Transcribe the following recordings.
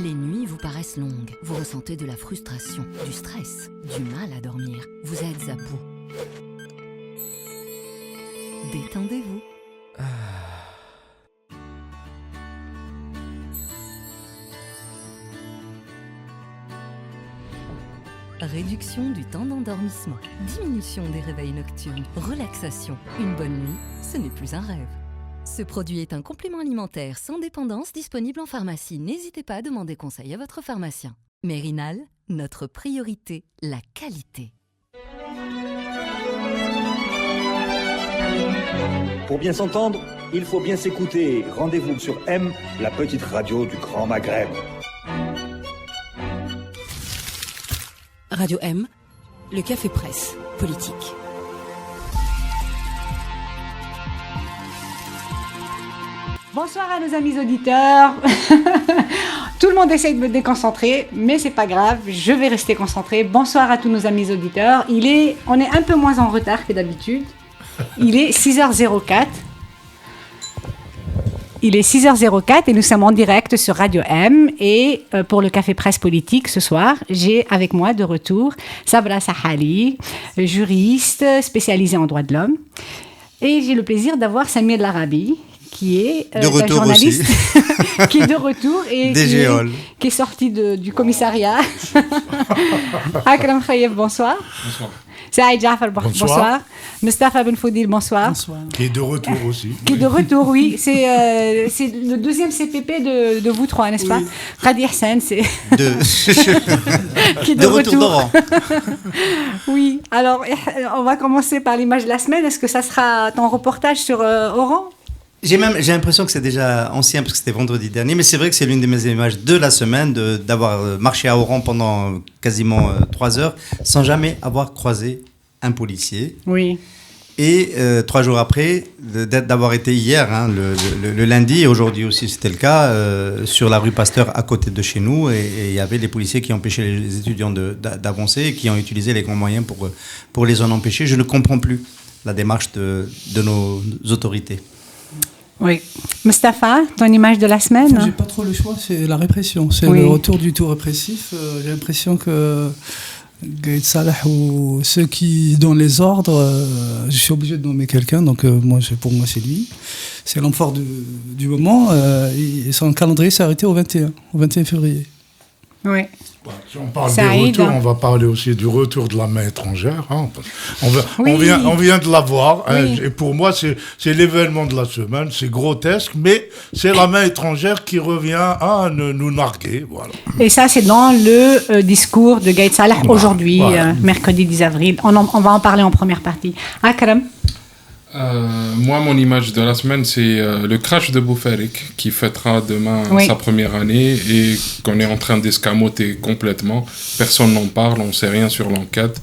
Les nuits vous paraissent longues. Vous ressentez de la frustration, du stress, du mal à dormir. Vous êtes à bout. Détendez-vous. Réduction du temps d'endormissement, diminution des réveils nocturnes, relaxation. Une bonne nuit, ce n'est plus un rêve. Ce produit est un complément alimentaire sans dépendance disponible en pharmacie. N'hésitez pas à demander conseil à votre pharmacien. Mérinal, notre priorité, la qualité. Pour bien s'entendre, il faut bien s'écouter. Rendez-vous sur M, la petite radio du Grand Maghreb. Radio M, le café presse politique. Bonsoir à nos amis auditeurs. Tout le monde essaye de me déconcentrer, mais c'est pas grave, je vais rester concentrée. Bonsoir à tous nos amis auditeurs. On est un peu moins en retard que d'habitude. Il est 6h04. Il est 6h04 et nous sommes en direct sur Radio M. Et pour le Café Presse Politique ce soir, j'ai avec moi de retour Sabra Sahali, juriste spécialisée en droits de l'homme. Et j'ai le plaisir d'avoir Samir Larabi, qui est de retour journaliste aussi. qui est de retour et qui est sorti du commissariat. Akram Khayef, bonsoir. Bonsoir. Saïd Jafar, bonsoir. Mustafa Ben Foudil, bonsoir. Bonsoir. Qui est de retour aussi. Qui est de retour, oui. C'est le deuxième CPP de vous trois, n'est-ce pas? Khadi Hassan, c'est... qui est de retour d'Oran. Oui. Alors, on va commencer par l'image de la semaine. Est-ce que ça sera ton reportage sur Oran? J'ai l'impression que c'est déjà ancien parce que c'était vendredi dernier, mais c'est vrai que c'est l'une de mes images de la semaine d'avoir marché à Oran pendant quasiment 3 heures sans jamais avoir croisé un policier. Oui. Et 3 jours après, d'avoir été hier, le lundi, et aujourd'hui aussi c'était le cas, sur la rue Pasteur à côté de chez nous, et il y avait les policiers qui empêchaient les étudiants d'avancer et qui ont utilisé les grands moyens pour les en empêcher. Je ne comprends plus la démarche de nos autorités. Oui. Mustafa, ton image de la semaine? J'ai pas trop le choix, c'est la répression. C'est le retour du tout répressif. J'ai l'impression que Gaïd Salah ou ceux qui donnent les ordres, je suis obligé de nommer quelqu'un, donc pour moi c'est lui. C'est l'homme fort du moment. Et son calendrier s'est arrêté au 21 février. Oui. Si on parle des retours, on va parler aussi du retour de la main étrangère. On vient de la voir. Oui. Et pour moi, c'est l'événement de la semaine. C'est grotesque, mais c'est la main étrangère qui revient à nous narguer. Voilà. Et ça, c'est dans le discours de Gaïd Salah aujourd'hui, mercredi 10 avril. On va en parler en première partie. Akram? Moi, mon image de la semaine, c'est le crash de Boufarik qui fêtera demain sa première année et qu'on est en train d'escamoter complètement. Personne n'en parle, on ne sait rien sur l'enquête.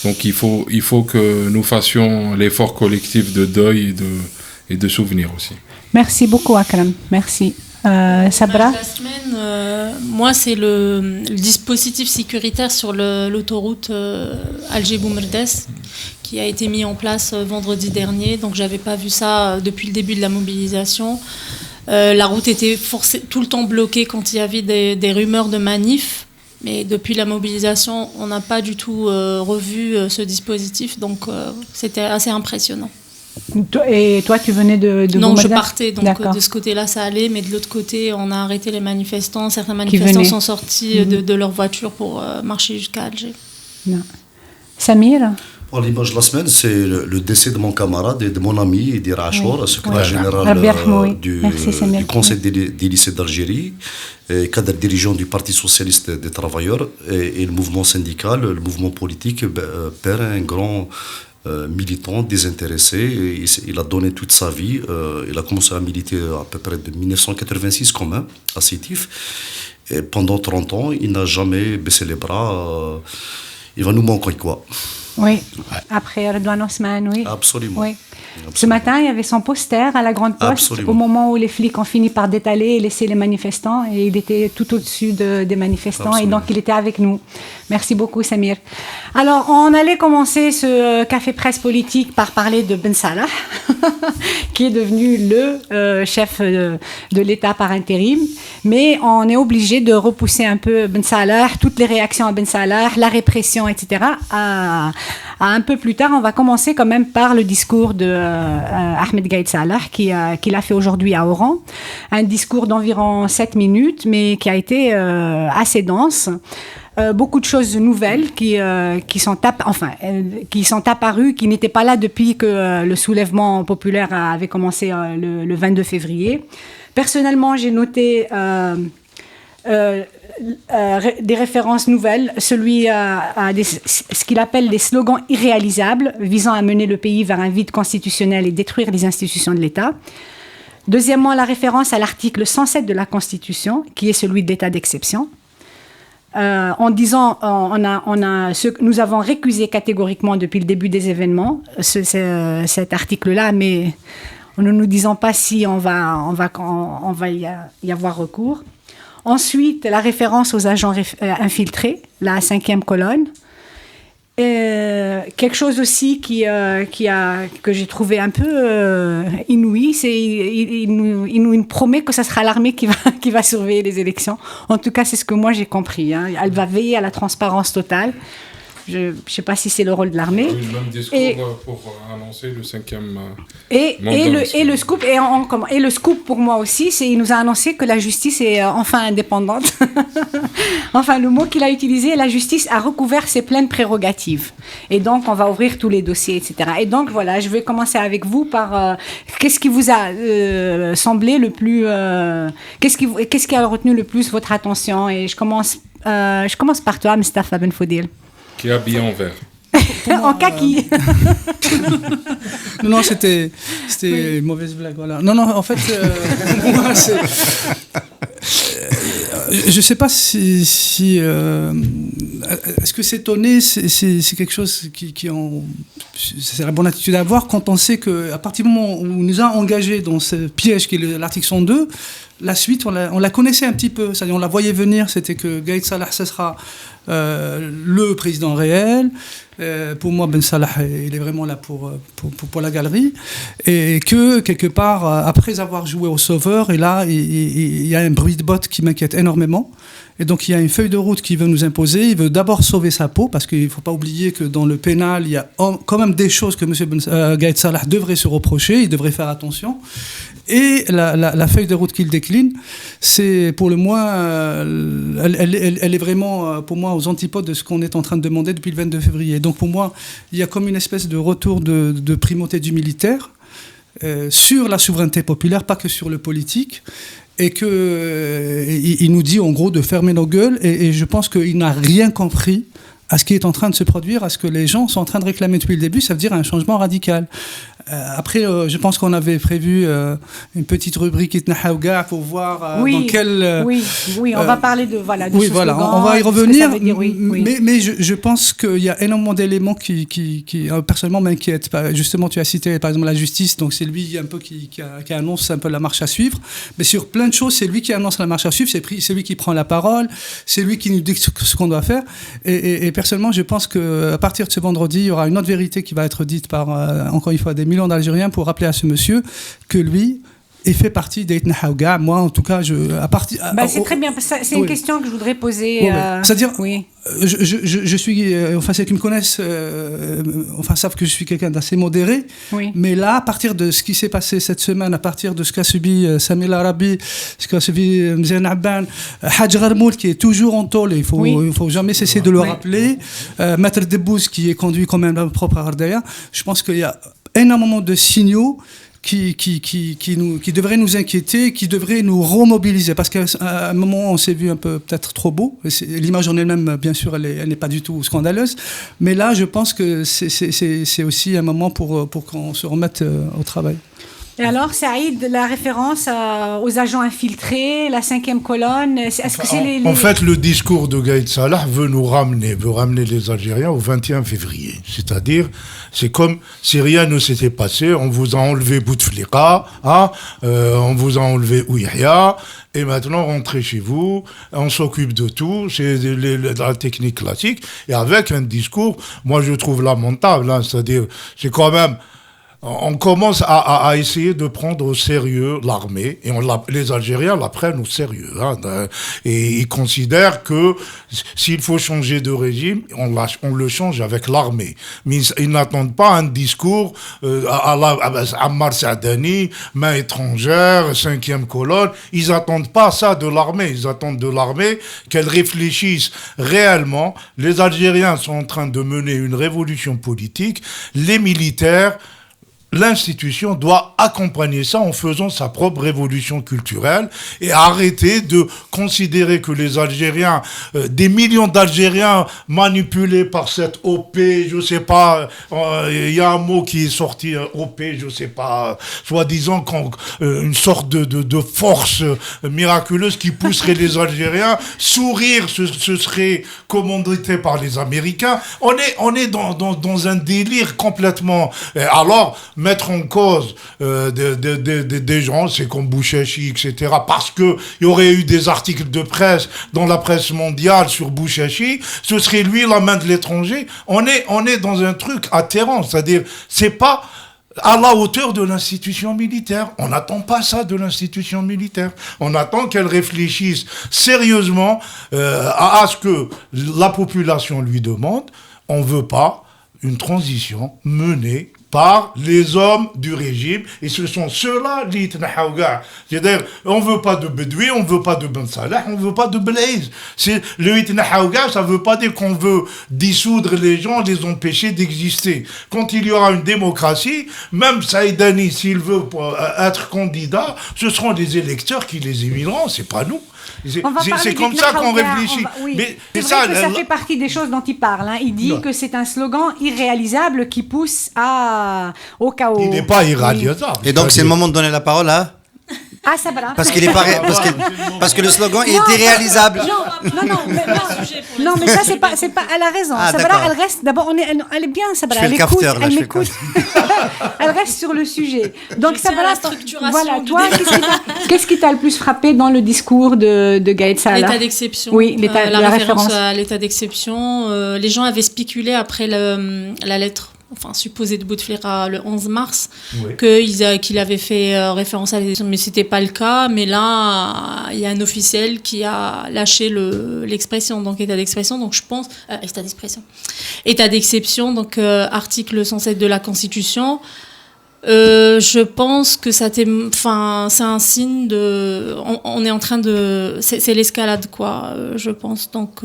Donc il faut que nous fassions l'effort collectif de deuil et de souvenir aussi. Merci beaucoup, Akram. Merci. Sabra? La semaine, moi, c'est le dispositif sécuritaire sur l'autoroute Alger-Boumerdès qui a été mis en place vendredi dernier. Donc, j'avais pas vu ça depuis le début de la mobilisation. La route était tout le temps bloquée quand il y avait des rumeurs de manifs. Mais depuis la mobilisation, on n'a pas du tout revu ce dispositif. Donc, c'était assez impressionnant. Et toi, tu venais de Non, je partais, donc de ce côté-là, ça allait, mais de l'autre côté, on a arrêté les manifestants. Certains manifestants sont sortis de leur voiture pour marcher jusqu'à Alger. Non. Samir? Pour l'image de la semaine, c'est le décès de mon camarade et de mon ami Idir Achour, secrétaire général du Conseil des lycées d'Algérie, cadre dirigeant du Parti socialiste des travailleurs, et le mouvement syndical, le mouvement politique perd un grand militant désintéressé. Il a donné toute sa vie. Il a commencé à militer à peu près de 1986 comme à Sétif. Et pendant 30 ans, il n'a jamais baissé les bras. Il va nous manquer quoi. Oui, après Redouane Osman, oui. Absolument. Oui. Ce matin, il y avait son poster à la Grande Poste. Absolument. Au moment où les flics ont fini par détaler et laisser les manifestants. Et il était tout au-dessus des manifestants. Absolument. Et donc, il était avec nous. Merci beaucoup, Samir. Alors, on allait commencer ce café presse politique par parler de Ben Salah, qui est devenu le chef de l'État par intérim. Mais on est obligé de repousser un peu Ben Salah, toutes les réactions à Ben Salah, la répression, etc. à un peu plus tard. On va commencer quand même par le discours de Ahmed Gaïd Salah qu'il a fait aujourd'hui à Oran. Un discours d'environ 7 minutes, mais qui a été assez dense. Beaucoup de choses nouvelles qui sont apparues, qui n'étaient pas là depuis que le soulèvement populaire avait commencé le 22 février. Personnellement, j'ai noté des références nouvelles, celui à ce qu'il appelle des slogans irréalisables visant à mener le pays vers un vide constitutionnel et détruire les institutions de l'État. Deuxièmement, la référence à l'article 107 de la Constitution, qui est celui de l'état d'exception. En disant, nous avons récusé catégoriquement depuis le début des événements cet article-là, mais ne nous disons pas si on va y avoir recours. Ensuite, la référence aux agents infiltrés, la 5e colonne. Quelque chose aussi que j'ai trouvé un peu inouï, c'est il nous promet que ce sera l'armée qui va surveiller les élections. En tout cas, c'est ce que moi j'ai compris. Hein. Elle va veiller à la transparence totale. Je ne sais pas si c'est le rôle de l'armée. Oui, le même discours pour annoncer le 5e mandat. Et le scoop pour moi aussi, c'est qu'il nous a annoncé que la justice est enfin indépendante. Enfin, le mot qu'il a utilisé, la justice a recouvert ses pleines prérogatives. Et donc, on va ouvrir tous les dossiers, etc. Et donc, voilà, je vais commencer avec vous par qu'est-ce qui vous a semblé le plus... qu'est-ce qui a retenu le plus votre attention? Et je commence par toi, Mustafa Ben Foudil. Qui est habillé en vert. En kaki. Non, c'était oui. Mauvaise blague, voilà. Non, en fait, moi, c'est... je sais pas si est-ce que s'étonner, c'est quelque chose c'est la bonne attitude à avoir quand on sait qu'à partir du moment où on nous a engagés dans ce piège qui est l'article 102, la suite, on la connaissait un petit peu. C'est-à-dire, on la voyait venir, c'était que Gaïd Salah, ce sera le président réel. Pour moi, Ben Salah, il est vraiment là pour la galerie. Et que, quelque part, après avoir joué au sauveur, et là, il y a un bruit de botte qui m'inquiète énormément. Et donc, il y a une feuille de route qu'il veut nous imposer. Il veut d'abord sauver sa peau, parce qu'il ne faut pas oublier que dans le pénal, il y a quand même des choses que M. Gaïd Salah devrait se reprocher, il devrait faire attention. Et la feuille de route qu'il décline, c'est pour le moins, elle est vraiment, pour moi, aux antipodes de ce qu'on est en train de demander depuis le 22 février. Donc pour moi, il y a comme une espèce de retour de primauté du militaire sur la souveraineté populaire, pas que sur le politique. Et qu'il nous dit en gros de fermer nos gueules, et je pense qu'il n'a rien compris à ce qui est en train de se produire, à ce que les gens sont en train de réclamer depuis le début, ça veut dire un changement radical. Après, je pense qu'on avait prévu une petite rubrique Itnahaouga pour voir dans quel... Oui, on va parler de oui, voilà, on va y revenir, oui. Mais je pense qu'il y a énormément d'éléments qui personnellement m'inquiètent. Justement, tu as cité par exemple la justice, donc c'est lui un peu qui annonce un peu la marche à suivre, mais sur plein de choses, c'est lui qui annonce la marche à suivre, c'est lui qui prend la parole, c'est lui qui nous dit ce qu'on doit faire, et personnellement, je pense qu'à partir de ce vendredi, il y aura une autre vérité qui va être dite par, encore une fois, des millions d'Algériens pour rappeler à ce monsieur que lui fait partie d'Aïtna Haouga. Moi, en tout cas, c'est très bien. C'est une question que je voudrais poser. C'est-à-dire, je suis... enfin, ceux qui me connaissent savent que je suis quelqu'un d'assez modéré. Oui. Mais là, à partir de ce qui s'est passé cette semaine, à partir de ce qu'a subi Sami El Arabi, ce qu'a subi Mzien Abban, Hadj Gharmoul, qui est toujours en tôle, il faut jamais cesser de le rappeler, Maître Debbouz, qui est conduit quand même propre à Ardaya. Je pense qu'il y a énormément de signaux qui devraient nous inquiéter, qui devraient nous remobiliser. Parce qu'à un moment, on s'est vu un peu peut-être trop beau. L'image en elle-même, bien sûr, elle n'est pas du tout scandaleuse. Mais là, je pense que c'est aussi un moment pour qu'on se remette au travail. Et alors, Saïd, la référence aux agents infiltrés, la 5e colonne, est-ce que c'est En fait, le discours de Gaïd Salah veut ramener les Algériens au 21 février. C'est-à-dire, c'est comme si rien ne s'était passé, on vous a enlevé Bouteflika, on vous a enlevé Ouihia, et maintenant rentrez chez vous, on s'occupe de tout, c'est la technique classique, et avec un discours, moi je trouve lamentable, c'est-à-dire, c'est quand même... On commence à essayer de prendre au sérieux l'armée, et les Algériens la prennent au sérieux. Et ils considèrent que s'il faut changer de régime, on le change avec l'armée. Mais ils n'attendent pas un discours à Ammar Saadani, main étrangère, 5e colonne. Ils n'attendent pas ça de l'armée. Ils attendent de l'armée qu'elle réfléchisse réellement. Les Algériens sont en train de mener une révolution politique. Les militaires... L'institution doit accompagner ça en faisant sa propre révolution culturelle et arrêter de considérer que les Algériens, des millions d'Algériens manipulés par cette OP, je sais pas, il y a un mot qui est sorti, OP, je sais pas, soi-disant une sorte de force miraculeuse qui pousserait les Algériens. Sourire, ce serait commandité par les Américains. On est dans un délire complètement... Alors, mettre en cause des gens, c'est comme Bouchachi, etc., parce qu'il y aurait eu des articles de presse dans la presse mondiale sur Bouchachi, ce serait lui la main de l'étranger. On est dans un truc atterrant, c'est-à-dire, c'est pas à la hauteur de l'institution militaire. On n'attend pas ça de l'institution militaire. On attend qu'elle réfléchisse sérieusement à ce que la population lui demande. On ne veut pas une transition menée par les hommes du régime, et ce sont ceux-là qui t'nahaouga. C'est-à-dire, on veut pas de Bedoui, on veut pas de Ben Salah, on veut pas de Blaise. Le itnahaouga, ça veut pas dire qu'on veut dissoudre les gens, les empêcher d'exister. Quand il y aura une démocratie, même Saïdani, s'il veut être candidat, ce seront les électeurs qui les élimineront, c'est pas nous. C'est comme ça qu'on réfléchit. Mais c'est vrai que ça fait partie des choses dont il parle. Il dit que c'est un slogan irréalisable qui pousse au chaos. Il n'est pas irréalisable. Et donc c'est le moment de donner la parole à... Ah, ça va. Parce que le slogan est irréalisable. Non, mais ça c'est pas. Elle a raison. Sabra, elle reste. D'abord, elle est bien. Sabra, elle écoute. Elle m'écoute. Elle reste sur le sujet. Donc Sabra, voilà. Toi, qu'est-ce qui t'a le plus frappé dans le discours de Gaïd Salah? L'état d'exception. Oui, la référence à l'état d'exception. Les gens avaient spéculé après la lettre. Enfin, supposé de Bouteflika le 11 mars, qu'il avait fait référence à l'élection, mais c'était pas le cas. Mais là, il y a un officiel qui a lâché l'expression, donc état d'expression. Donc je pense état d'exception, donc article 107 de la Constitution. Je pense que c'est un signe de, on est en train de, c'est l'escalade quoi, je pense. Donc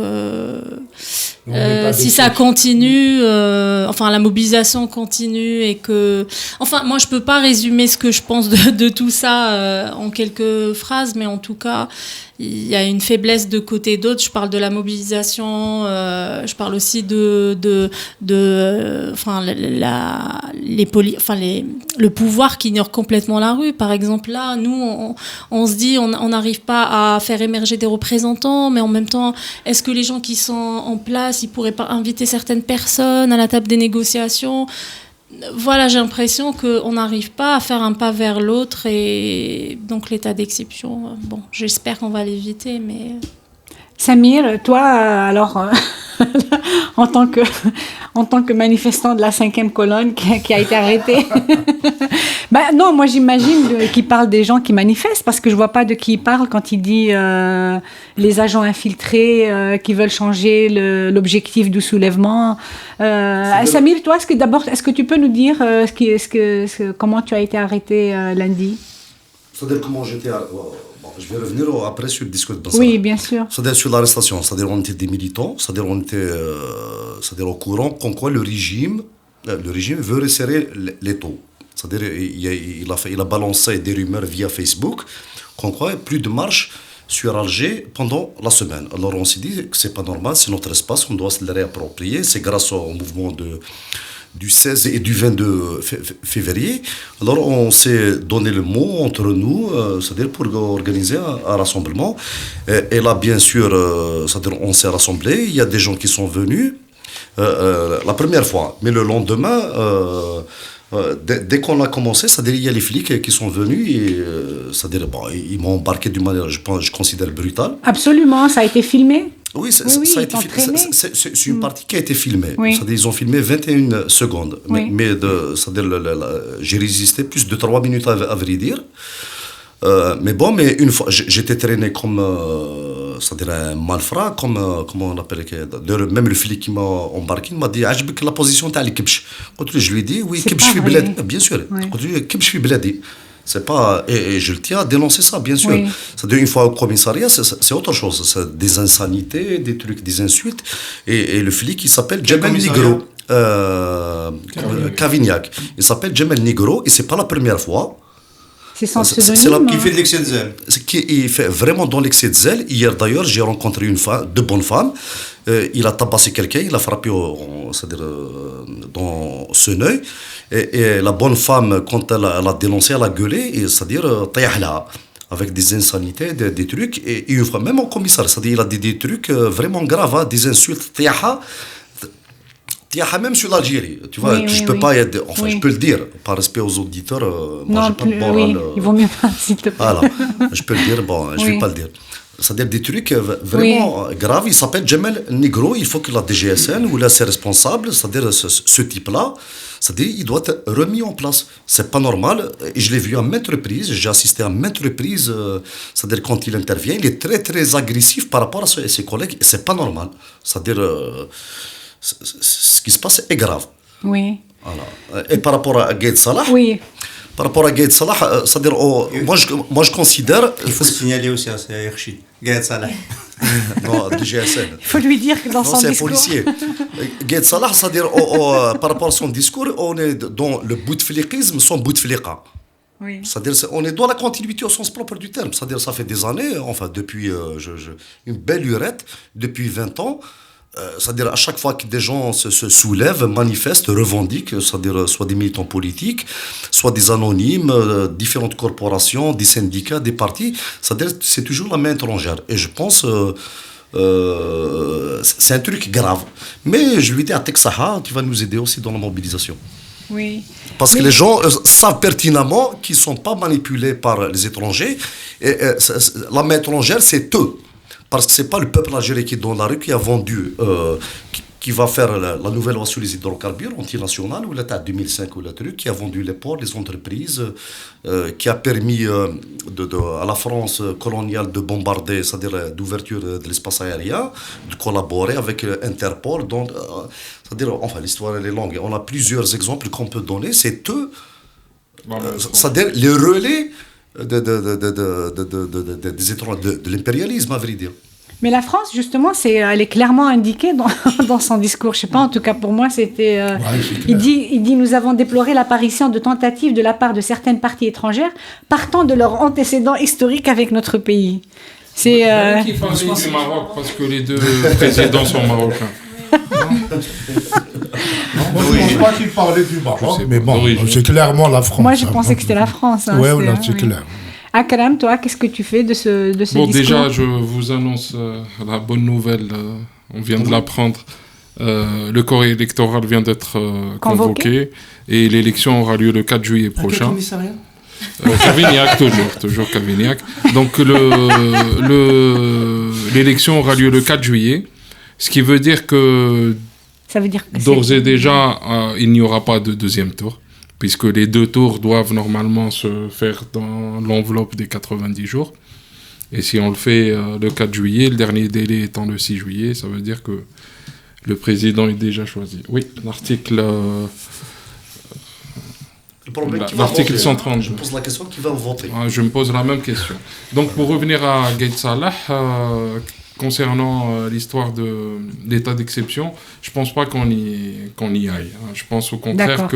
si ça continue, la mobilisation continue et que, moi je peux pas résumer ce que je pense de tout ça en quelques phrases, mais en tout cas il y a une faiblesse de côté d'autre. Je parle de la mobilisation, je parle aussi le pouvoir qui ignore complètement la rue. Par exemple, là, nous, on se dit, on n'arrive pas à faire émerger des représentants, mais en même temps, est-ce que les gens qui sont en place, ils pourraient pas inviter certaines personnes à la table des négociations ? Voilà, j'ai l'impression qu'on n'arrive pas à faire un pas vers l'autre, et donc l'état d'exception, j'espère qu'on va l'éviter, mais... Samir, toi, alors, en tant que manifestant de la 5e colonne qui a été arrêté, non, moi j'imagine qu'il parle des gens qui manifestent, parce que je vois pas de qui il parle quand il dit les agents infiltrés qui veulent changer l'objectif du soulèvement. Samir, toi, est-ce que tu peux nous dire comment tu as été arrêté lundi? C'est-à-dire comment j'étais... Je vais revenir après sur le discours de Bassara. Oui, bien sûr. C'est-à-dire sur l'arrestation, c'est-à-dire on était des militants, c'est-à-dire on était au courant qu'en quoi le régime veut resserrer les taux. C'est-à-dire il a balancé des rumeurs via Facebook qu'en quoi plus de marches sur Alger pendant la semaine. Alors on s'est dit que c'est pas normal, c'est notre espace, on doit se le réapproprier. C'est grâce au mouvement du 16 et du 22 février. Alors on s'est donné le mot entre nous, c'est-à-dire pour organiser un rassemblement. Et là, bien sûr, c'est-à-dire on s'est rassemblés, il y a des gens qui sont venus la première fois, mais le lendemain, dès qu'on a commencé, c'est-à-dire il y a les flics qui sont venus, et, c'est-à-dire ils m'ont embarqué d'une manière, je considère, brutale. Absolument, ça a été filmé. Oui, ça a été c'est une partie qui a été filmée. Oui. C'est-à-dire ils ont filmé 21 secondes. Oui. Mais j'ai résisté plus de 3 minutes à vrai dire. Mais bon, une fois, j'étais traîné comme c'est-à-dire un malfrat, comment on appelle, même le flic qui m'a embarqué m'a dit عجبك la position تاع الكبش. Je lui ai dit oui, كبش في بلادي, bien sûr. كبش في بلادي. C'est pas, et je le tiens à dénoncer ça, bien sûr. Oui. C'est-à-dire, une fois au commissariat, c'est autre chose. C'est des insanités, des trucs, des insultes. Et le flic, il s'appelle Djemel Nigro. Cavignac. Il s'appelle Djemel Nigro, et c'est pas la première fois. C'est son pseudonyme. Qui fait de l'excès de zèle. Il fait vraiment dans l'excès de zèle. Hier, d'ailleurs, j'ai rencontré deux bonnes femmes. Il a tabassé quelqu'un, il a frappé c'est-à-dire, dans son œil. Et la bonne femme, quand elle a dénoncé, elle a gueulé, c'est-à-dire, avec des insanités, des trucs. Et une fois, même au commissariat, c'est-à-dire, il a dit des trucs vraiment graves, hein, des insultes. Même sur l'Algérie, tu vois, je peux pas aider, enfin, je peux le dire, par respect aux auditeurs, moi j'ai pas de morale. Il vaut mieux pas, s'il te plaît. Voilà, je peux le dire, je vais pas le dire. C'est-à-dire des trucs vraiment graves. Il s'appelle Djemel Nigro, il faut que la DGSN ou là ses responsables, c'est-à-dire ce type-là, c'est-à-dire il doit être remis en place. C'est pas normal, et je l'ai vu à maintes reprises, j'ai assisté à maintes reprises, c'est-à-dire quand il intervient, il est très très agressif par rapport à ses collègues, et c'est pas normal. C'est-à-dire ce qui se passe est grave. Oui. Voilà. Et par rapport à Gaïd Salah, par rapport à Gaïd Salah, c'est-à-dire, moi je considère... Il faut signaler aussi à Serchi, Gaïd Salah. Non, DGSN. Il faut lui dire que dans son discours... c'est un policier. Gaïd Salah, c'est-à-dire, par rapport à son discours, on est dans le boutefliquisme, son boutefliqa. Oui. C'est-à-dire, on est dans la continuité au sens propre du terme. C'est-à-dire, ça fait des années, enfin, depuis une belle lurette, depuis 20 ans, c'est-à-dire à chaque fois que des gens se soulèvent, manifestent, revendiquent, c'est-à-dire soit des militants politiques, soit des anonymes, différentes corporations, des syndicats, des partis, c'est-à-dire c'est toujours la main étrangère. Et je pense c'est un truc grave. Mais je lui dis à Texaha, tu vas nous aider aussi dans la mobilisation. Oui. Parce que les gens savent pertinemment qu'ils ne sont pas manipulés par les étrangers. Et la main étrangère, c'est eux. Parce que ce n'est pas le peuple algérien qui est dans la rue qui a vendu, qui va faire la nouvelle loi sur les hydrocarbures antinationale, ou l'État 2005, ou le truc, qui a vendu les ports, les entreprises, qui a permis à la France coloniale de bombarder, c'est-à-dire d'ouverture de l'espace aérien, de collaborer avec Interpol. C'est-à-dire, enfin, l'histoire elle est longue. On a plusieurs exemples qu'on peut donner. C'est eux, c'est-à-dire les relais de l'impérialisme, à vrai dire. Mais la France, justement, elle est clairement indiquée dans son discours. Je ne sais pas, en tout cas pour moi, c'était... il dit, nous avons déploré l'apparition de tentatives de la part de certaines parties étrangères partant de leurs antécédents historiques avec notre pays. C'est... Qui parle du Maroc, parce que les deux présidents sont marocains. Moi, je ne pense pas qu'il parlait du Maroc, mais bon, c'est clairement la France. Moi, je pensais que c'était la France. Oui, c'est clair. Akram, toi, qu'est-ce que tu fais de ce discours ? Déjà, je vous annonce la bonne nouvelle. On vient de l'apprendre. Le corps électoral vient d'être convoqué et l'élection aura lieu le 4 juillet prochain. Quel commissariat ? Cavignac, toujours Cavignac. Donc, l'élection aura lieu le 4 juillet, ce qui veut dire que... Ça veut dire que d'ores et déjà, il n'y aura pas de deuxième tour, puisque les deux tours doivent normalement se faire dans l'enveloppe des 90 jours. Et si on le fait le 4 juillet, le dernier délai étant le 6 juillet, ça veut dire que le président est déjà choisi. Oui, l'article 132. Je pose la question, qui va voter ? Je me pose la même question. Donc, pour revenir à Gaïd Salah, concernant l'histoire de l'état d'exception, je ne pense pas qu'on y aille. Je pense au contraire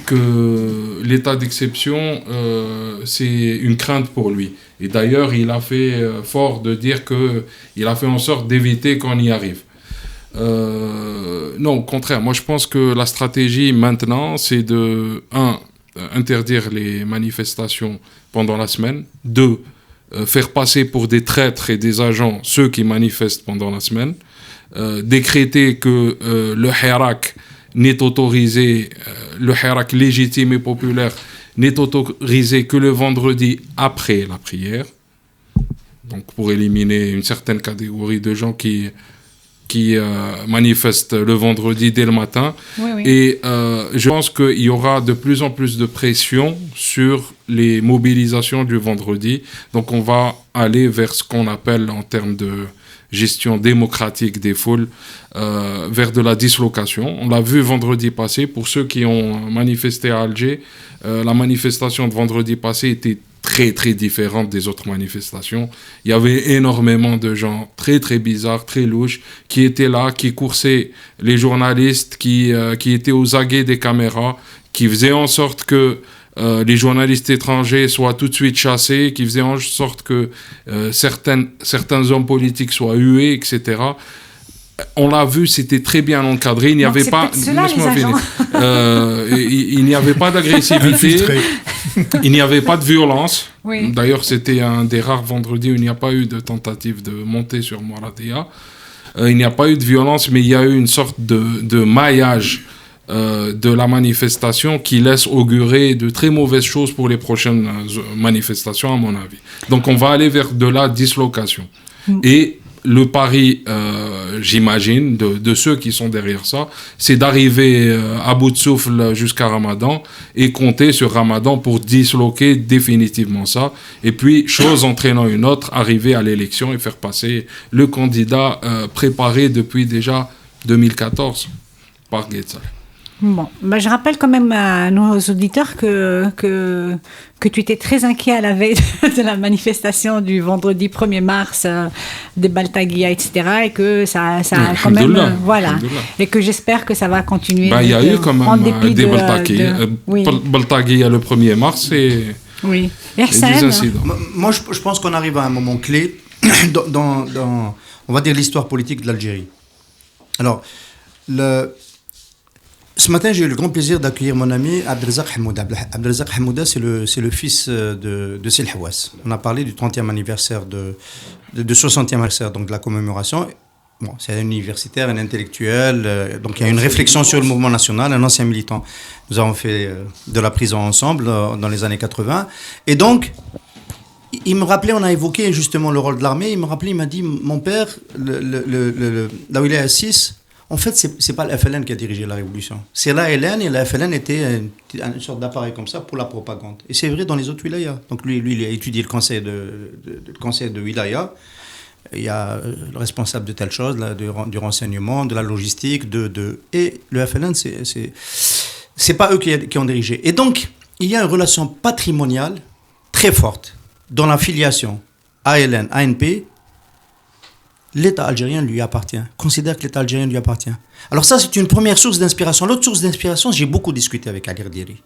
que l'état d'exception, c'est une crainte pour lui. Et d'ailleurs, il a fait fort de dire qu'il a fait en sorte d'éviter qu'on y arrive. Non, au contraire. Moi, je pense que la stratégie maintenant, c'est de, interdire les manifestations pendant la semaine. 2, faire passer pour des traîtres et des agents ceux qui manifestent pendant la semaine. Décréter que le hirak n'est autorisé, le hirak légitime et populaire n'est autorisé que le vendredi après la prière. Donc pour éliminer une certaine catégorie de gens qui manifestent le vendredi dès le matin. Oui. Et je pense qu'il y aura de plus en plus de pression sur les mobilisations du vendredi. Donc on va aller vers ce qu'on appelle en termes de gestion démocratique des foules, vers de la dislocation. On l'a vu vendredi passé, pour ceux qui ont manifesté à Alger, la manifestation de vendredi passé était très très différente des autres manifestations. Il y avait énormément de gens très très bizarres, très louches, qui étaient là, qui coursaient les journalistes, qui étaient aux aguets des caméras, qui faisaient en sorte que les journalistes étrangers soient tout de suite chassés, qui faisaient en sorte que certains hommes politiques soient hués, etc. On l'a vu, c'était très bien encadré. Il n'y avait pas, il n'y avait pas d'agressivité, il n'y avait pas de violence. Oui. D'ailleurs, c'était un des rares vendredis où il n'y a pas eu de tentative de monter sur Mouradia. Il n'y a pas eu de violence, mais il y a eu une sorte de maillage de la manifestation qui laisse augurer de très mauvaises choses pour les prochaines manifestations, à mon avis. Donc on va aller vers de la dislocation. Et le pari, j'imagine, de ceux qui sont derrière ça, c'est d'arriver à bout de souffle jusqu'à Ramadan et compter sur Ramadan pour disloquer définitivement ça. Et puis, chose entraînant une autre, arriver à l'élection et faire passer le candidat préparé depuis déjà 2014 par Gaïd Salah. Bon, je rappelle quand même à nos auditeurs que tu étais très inquiet à la veille de la manifestation du vendredi 1er mars des Baltaguia, etc. Et que ça a quand même... voilà. Et que j'espère que ça va continuer. Il y a eu quand même des Baltaguia le 1er mars et... Oui. Et des incidents. Moi, je pense qu'on arrive à un moment clé dans on va dire, l'histoire politique de l'Algérie. Alors, ce matin, j'ai eu le grand plaisir d'accueillir mon ami Abdelrazak Hamouda. Abdelrazak Hamouda, c'est le fils de Sil Hawass. On a parlé du 30e anniversaire, de 60e anniversaire donc de la commémoration. Bon, c'est un universitaire, un intellectuel, donc il y a une réflexion sur le mouvement national, un ancien militant. Nous avons fait de la prison ensemble dans les années 80. Et donc, il me rappelait, on a évoqué justement le rôle de l'armée, il m'a dit, mon père, là où il est assis, en fait, c'est pas la FLN qui a dirigé la révolution. C'est la LN, et la FLN était une sorte d'appareil comme ça pour la propagande. Et c'est vrai dans les autres wilayas. Donc lui, il a étudié le conseil de wilaya. Il y a le responsable de telle chose, du renseignement, de la logistique, et le FLN, c'est pas eux qui ont dirigé. Et donc, il y a une relation patrimoniale très forte dans la filiation ALN, ANP. L'État algérien lui appartient. Considère que l'État algérien lui appartient. Alors ça, c'est une première source d'inspiration. L'autre source d'inspiration, j'ai beaucoup discuté avec Ali Rdiri.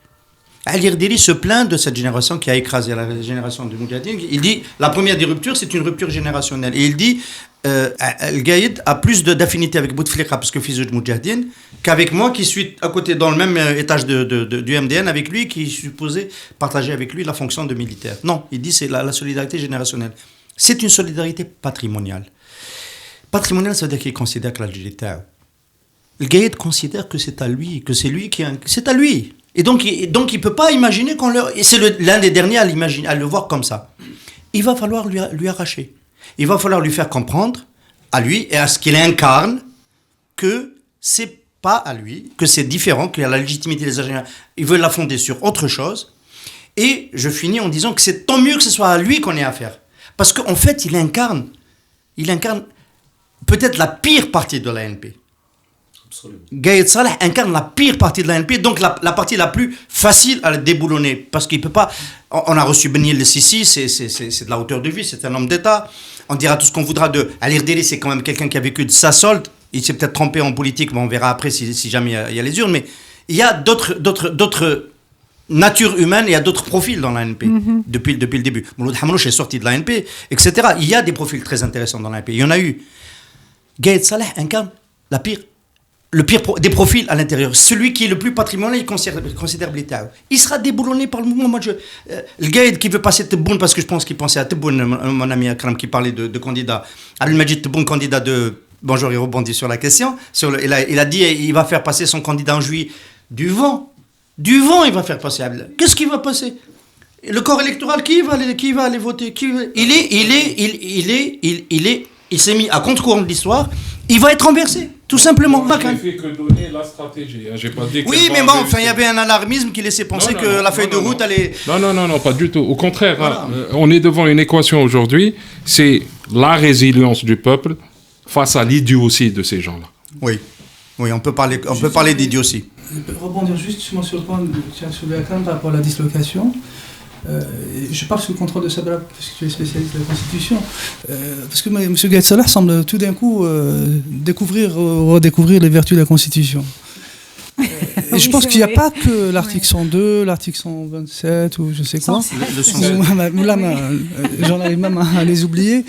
Ali Rdiri se plaint de cette génération qui a écrasé la génération de Moudjahidine. Il dit, la première des ruptures, c'est une rupture générationnelle. Et il dit, Al-Gaïd a plus d'affinité avec Bouteflika, parce que fils de Moudjahidine, qu'avec moi, qui suis à côté dans le même étage du MDN avec lui, qui est supposé partager avec lui la fonction de militaire. Non, il dit, c'est la solidarité générationnelle. C'est une solidarité patrimoniale. Patrimonial, ça veut dire qu'il considère que l'Algérie est à eux. Le Gaïd considère que c'est à lui, que c'est lui qui... C'est à lui. Et donc il ne peut pas imaginer qu'on leur... Et c'est l'un des derniers à le voir comme ça. Il va falloir lui arracher. Il va falloir lui faire comprendre, à lui et à ce qu'il incarne, que c'est pas à lui, que c'est différent, qu'il y a la légitimité des Algériens. Il veut la fonder sur autre chose. Et je finis en disant que c'est tant mieux que ce soit à lui qu'on ait affaire. Parce qu'en fait, il incarne peut-être la pire partie de l'ANP. Gaïd Salah incarne la pire partie de l'ANP, donc la partie la plus facile à déboulonner, parce qu'il peut pas... On a reçu Benil El Sissi, c'est de la hauteur de vie, c'est un homme d'État. On dira tout ce qu'on voudra de... Ali Rdiri, c'est quand même quelqu'un qui a vécu de sa solde. Il s'est peut-être trompé en politique, mais on verra après si jamais il y a les urnes. Mais il y a d'autres natures humaines, il y a d'autres profils dans l'ANP depuis le début. Mouloud Hamrouche est sorti de l'ANP, etc. Il y a des profils très intéressants dans l'ANP. Il y en a eu. Gaïd Salah incarne le pire des profils à l'intérieur, celui qui est le plus patrimonial et considère l'État. Il sera déboulonné par le mouvement. Le gars qui veut passer Tebboune, parce que je pense qu'il pensait à Tebboune, mon ami Akram qui parlait de candidat. Abdelmajid Tebboune, candidat de... Bonjour, il rebondit sur la question. Il a dit il va faire passer son candidat en juillet. Du vent, il va faire passer. Qu'est-ce qui va passer? Le corps électoral, qui va aller voter? Il s'est mis à contre-courant de l'histoire. Il va être renversé, tout simplement. Je n'ai fait que donner la stratégie. J'ai pas dit oui, mais bon, enfin, il y avait un alarmisme qui laissait penser que la feuille de route allait... Non, pas du tout. Au contraire, voilà. On est devant une équation aujourd'hui, c'est la résilience du peuple face à l'idiotie de ces gens-là. Oui, on peut parler d'idiotie. Rebondir justement sur le point que tu as soulevé par rapport à la dislocation. Je parle sous le contrôle de Sabra, parce que tu es spécialiste de la Constitution. Parce que M. Gaïd Salah semble tout d'un coup redécouvrir les vertus de la Constitution. Et je pense qu'il n'y a pas que l'article 102, l'article 127 ou je sais quoi. J'en arrive même à les oublier.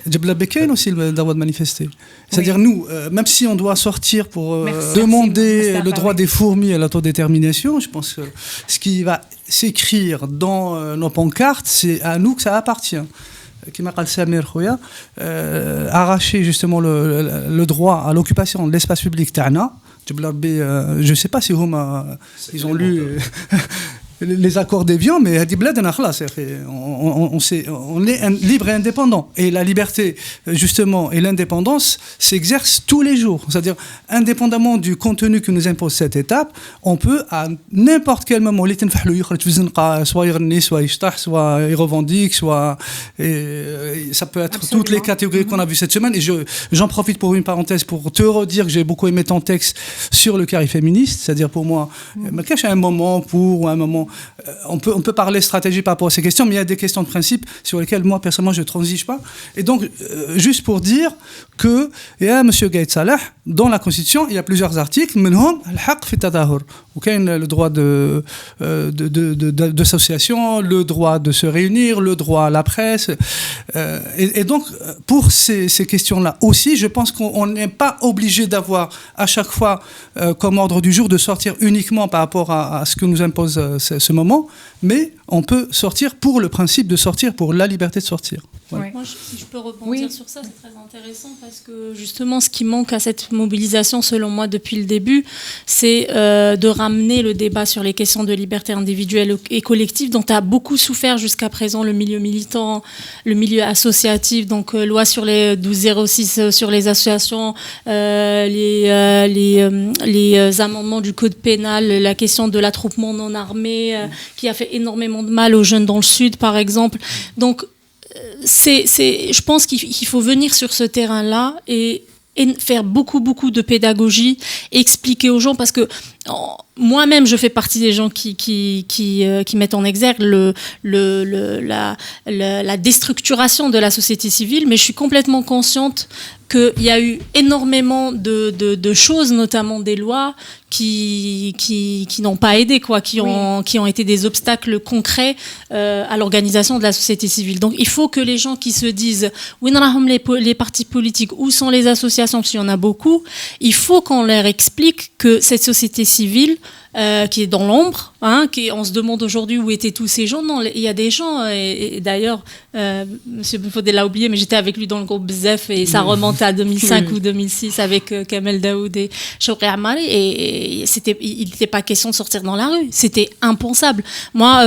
Djebla Bekain aussi le droit de manifester. C'est-à-dire nous, même si on doit sortir pour demander le droit des fourmis à l'autodétermination, je pense que ce qui va s'écrire dans nos pancartes, c'est à nous que ça appartient. Qui m'a Samir Khoya, arracher justement le droit à l'occupation de l'espace public Ta'na. Je ne sais pas si ils ont lu les accords d'Évian, mais on est libre et indépendant. Et la liberté, justement, et l'indépendance s'exercent tous les jours. C'est-à-dire, indépendamment du contenu que nous impose cette étape, on peut, à n'importe quel moment, soit il revendique, soit... ça peut être absolument toutes les catégories qu'on a vues cette semaine. Et j'en profite pour une parenthèse pour te redire que j'ai beaucoup aimé ton texte sur le carré féministe. C'est-à-dire, pour moi, me cache un moment ou un moment... On peut parler stratégie par rapport à ces questions, mais il y a des questions de principe sur lesquelles moi personnellement je ne transige pas. Et donc, juste pour dire que M. Gaïd Salah, dans la Constitution, il y a plusieurs articles, منهم الحق في التظاهر, le droit d'association, le droit de se réunir, le droit à la presse. Et donc, pour ces questions-là aussi, je pense qu'on n'est pas obligé d'avoir à chaque fois comme ordre du jour de sortir uniquement par rapport à ce que nous impose ce moment, mais on peut sortir pour le principe de sortir, pour la liberté de sortir. Voilà. Moi, si je peux rebondir sur ça, c'est très intéressant parce que justement, ce qui manque à cette mobilisation, selon moi, depuis le début, c'est de ramener le débat sur les questions de liberté individuelle et collective dont a beaucoup souffert jusqu'à présent le milieu militant, le milieu associatif, donc loi sur les 1206 sur les associations, les amendements du code pénal, la question de l'attroupement non armé qui a fait énormément de mal aux jeunes dans le Sud, par exemple. Donc, je pense qu'il faut venir sur ce terrain-là et faire beaucoup de pédagogie, expliquer aux gens, parce que moi-même je fais partie des gens qui mettent en exergue la déstructuration de la société civile, mais je suis complètement consciente qu'il y a eu énormément de choses, notamment des lois qui n'ont pas aidé, qui ont été des obstacles concrets à l'organisation de la société civile. Donc il faut que les gens qui se disent les partis politiques, où sont les associations, s'il y en a beaucoup, il faut qu'on leur explique que cette société civile qui est dans l'ombre, on se demande aujourd'hui où étaient tous ces gens. Non, il y a des gens, et d'ailleurs, M. Faudel l'a oublié, mais j'étais avec lui dans le groupe BZEF, et ça remonte à 2005 ou 2006 avec Kamel Daoud et Chokri Amari, et il n'était pas question de sortir dans la rue, c'était impensable. Moi,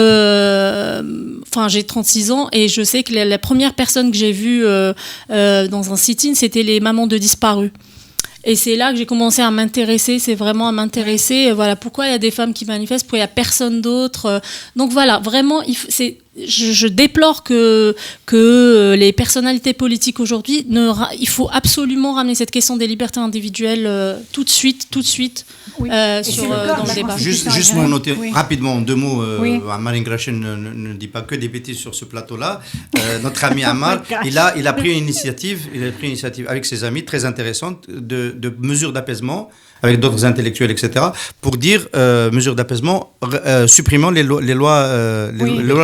j'ai 36 ans, et je sais que la première personne que j'ai vue dans un sit-in, c'était les mamans de disparus. Et c'est là que j'ai commencé à m'intéresser, voilà, pourquoi il y a des femmes qui manifestent, pourquoi il n'y a personne d'autre. Donc voilà, vraiment, je déplore que les personnalités politiques aujourd'hui, il faut absolument ramener cette question des libertés individuelles tout de suite dans le débat. Juste pour noter rapidement en deux mots, Ammar Ingrachen ne dit pas que des bêtises sur ce plateau-là. Notre ami Ammar, il a pris une initiative avec ses amis très intéressante de mesures d'apaisement avec d'autres intellectuels, etc., pour dire mesures d'apaisement, supprimant les lois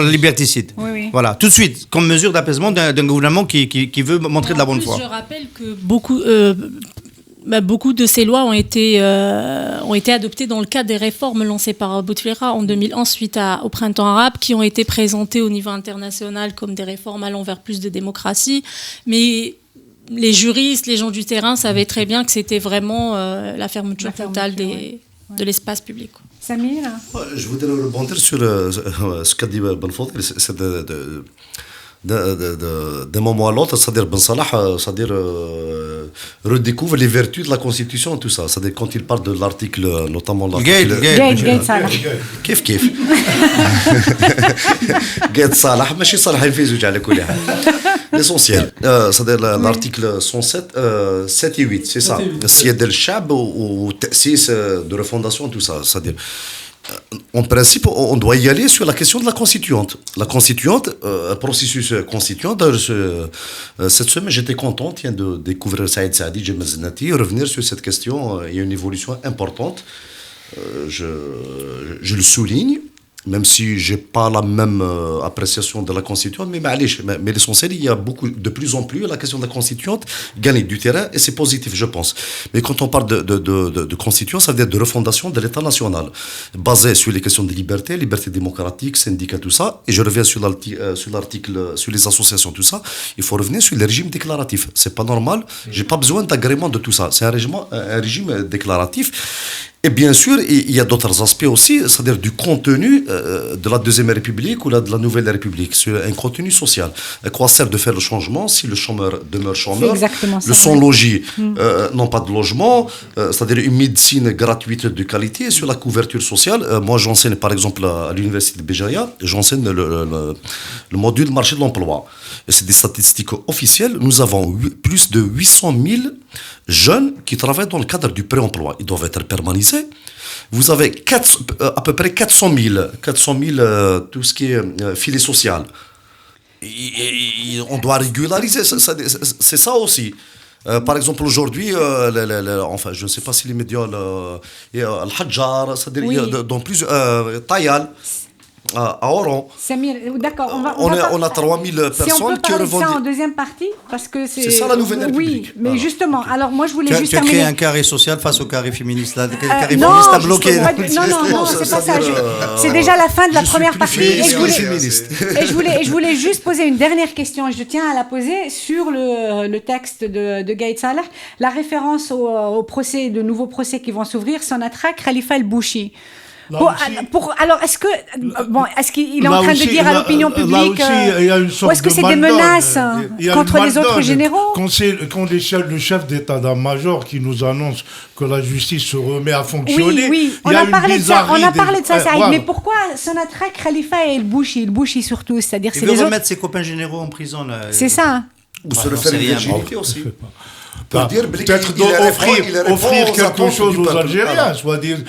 liberticides. Voilà, tout de suite, comme mesure d'apaisement d'un gouvernement qui veut montrer de la bonne foi. Je rappelle que beaucoup... beaucoup de ces lois ont été adoptées dans le cadre des réformes lancées par Bouteflika en 2011 suite au printemps arabe, qui ont été présentées au niveau international comme des réformes allant vers plus de démocratie. Mais les juristes, les gens du terrain savaient très bien que c'était vraiment la fermeture totale de l'espace public. Samir, je voudrais rebondir sur ce qu'a dit Ben Fodil, c'est d'un moment à l'autre, c'est-à-dire Ben Salah, c'est-à-dire redécouvre les vertus de la Constitution, tout ça. C'est-à-dire quand il parle de l'article, notamment l'article... Gaïd Salah. كيف Gaïd Salah, ماشي صالح يفيزوج على كل حال. L'essentiel, c'est-à-dire l'article 107, 7 et 8, c'est ça. Sied el-Shab ou Ta'sis de refondation, tout ça. C'est-à-dire, en principe, on doit y aller sur la question de la constituante. La constituante, processus constituant. Cette semaine, j'étais content de découvrir Saïd Saadi, Jemal Zenati, revenir sur cette question. Il y a une évolution importante. Je le souligne, même si je n'ai pas la même appréciation de la constituante, mais l'essentiel, il y a de plus en plus la question de la constituante gagne du terrain, et c'est positif, je pense. Mais quand on parle de constituante, ça veut dire de refondation de l'État national, basé sur les questions de liberté démocratique, syndicats, tout ça, et je reviens sur l'article, sur les associations, tout ça, il faut revenir sur les régimes déclaratifs. C'est pas normal, j'ai pas besoin d'agrément de tout ça, c'est un régime déclaratif. Et bien sûr, il y a d'autres aspects aussi, c'est-à-dire du contenu de la Deuxième République ou de la Nouvelle République, sur un contenu social. À quoi sert de faire le changement si le chômeur demeure chômeur, le sans-logis n'ont pas de logement, c'est-à-dire une médecine gratuite de qualité sur la couverture sociale. Moi, j'enseigne par exemple à l'université de Béjaïa, j'enseigne le module marché de l'emploi. Et c'est des statistiques officielles. Nous avons plus de 800 000 jeunes qui travaillent dans le cadre du pré-emploi. Ils doivent être permanentés. Vous avez à peu près 400 000 tout ce qui est filet social. On doit régulariser, c'est ça aussi. Par exemple, aujourd'hui, enfin, je ne sais pas si les médias, Al-Hajjar, c'est-à-dire dans plusieurs... Tayal, à Oran. Samir, d'accord. On a 3000 personnes qui revendiquent. Si on peut parler de ça en deuxième partie, parce que c'est ça la Nouvelle République. Oui, mais justement, alors moi je voulais juste terminer. Tu as créé un carré social face au carré féministe. Là. Le carré féministe a bloqué. Non, c'est pas ça. C'est déjà la fin de la première partie. Et je voulais juste poser une dernière question, et je tiens à la poser sur le texte de Gaïd Salah. La référence au procès, de nouveaux procès qui vont s'ouvrir, Sonatrach, Khalifa El-Bouchi. Alors, est-ce qu'il est en train de dire à l'opinion publique, ou est-ce que c'est des menaces contre les autres généraux? Quand le chef d'état-major qui nous annonce que la justice se remet à fonctionner, oui, on a parlé de ça, Saïd. Mais pourquoi Sonatrach, Khalifa et El-Bouchi surtout, c'est-à-dire il veut remettre ses copains généraux en prison là. C'est ça. Ou se le faire virginité aussi. Peut-être offrir quelque chose aux Algériens, soit dire.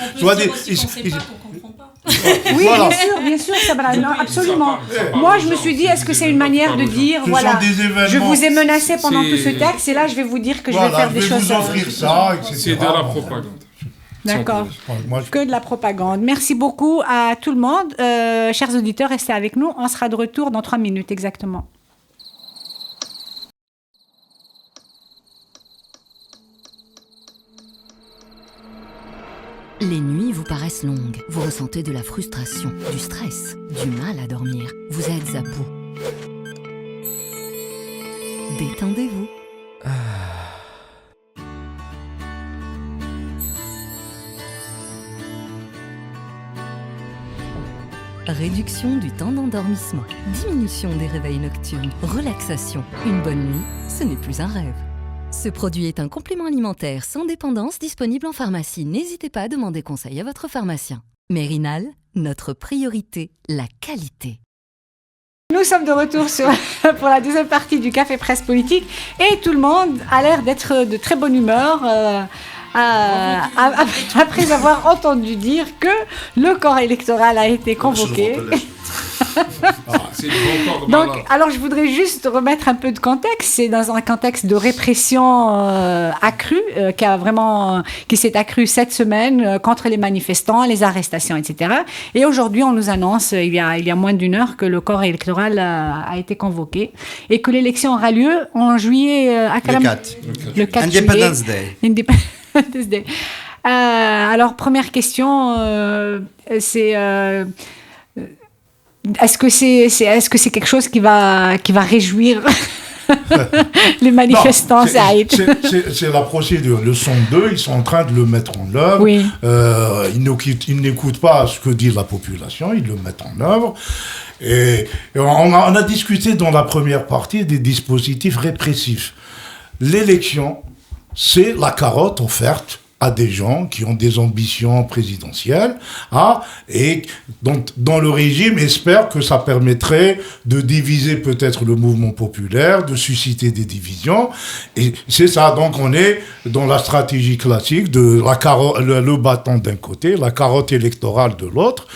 Oui, bien sûr, Sabra, non, absolument. Moi, je me suis dit, est-ce que c'est une manière de dire, voilà, je vous ai menacé pendant tout ce texte, et là, je vais vous dire que je vais faire des choses. Je vais vous offrir ça, etc. C'est de la propagande. D'accord. Que de la propagande. Merci beaucoup à tout le monde. Chers auditeurs, restez avec nous. On sera de retour dans 3 minutes exactement. Les nuits vous paraissent longues, vous ressentez de la frustration, du stress, du mal à dormir, vous êtes à bout. Détendez-vous. Réduction du temps d'endormissement, diminution des réveils nocturnes, relaxation. Une bonne nuit, ce n'est plus un rêve. Ce produit est un complément alimentaire sans dépendance disponible en pharmacie. N'hésitez pas à demander conseil à votre pharmacien. Merinal, notre priorité, la qualité. Nous sommes de retour pour la deuxième partie du Café Presse Politique et tout le monde a l'air d'être de très bonne humeur après avoir entendu dire que le corps électoral a été convoqué. Donc, alors je voudrais juste remettre un peu de contexte. C'est dans un contexte de répression accrue, qui s'est accrue cette semaine contre les manifestants, les arrestations, etc. Et aujourd'hui, on nous annonce, il y a moins d'une heure, que le corps électoral a été convoqué et que l'élection aura lieu en juillet à le 4 Independence Day. Independence Day. Alors, première question, c'est... est-ce que c'est quelque chose qui va réjouir les manifestants? C'est la procédure. Le son 2, ils sont en train de le mettre en œuvre. Oui. Ils n'écoutent pas ce que dit la population, ils le mettent en œuvre. Et on a discuté dans la première partie des dispositifs répressifs. L'élection, c'est la carotte offerte à des gens qui ont des ambitions présidentielles, et dont le régime espère que ça permettrait de diviser peut-être le mouvement populaire, de susciter des divisions. Et c'est ça, donc on est dans la stratégie classique de la carotte, le bâton d'un côté, la carotte électorale de l'autre.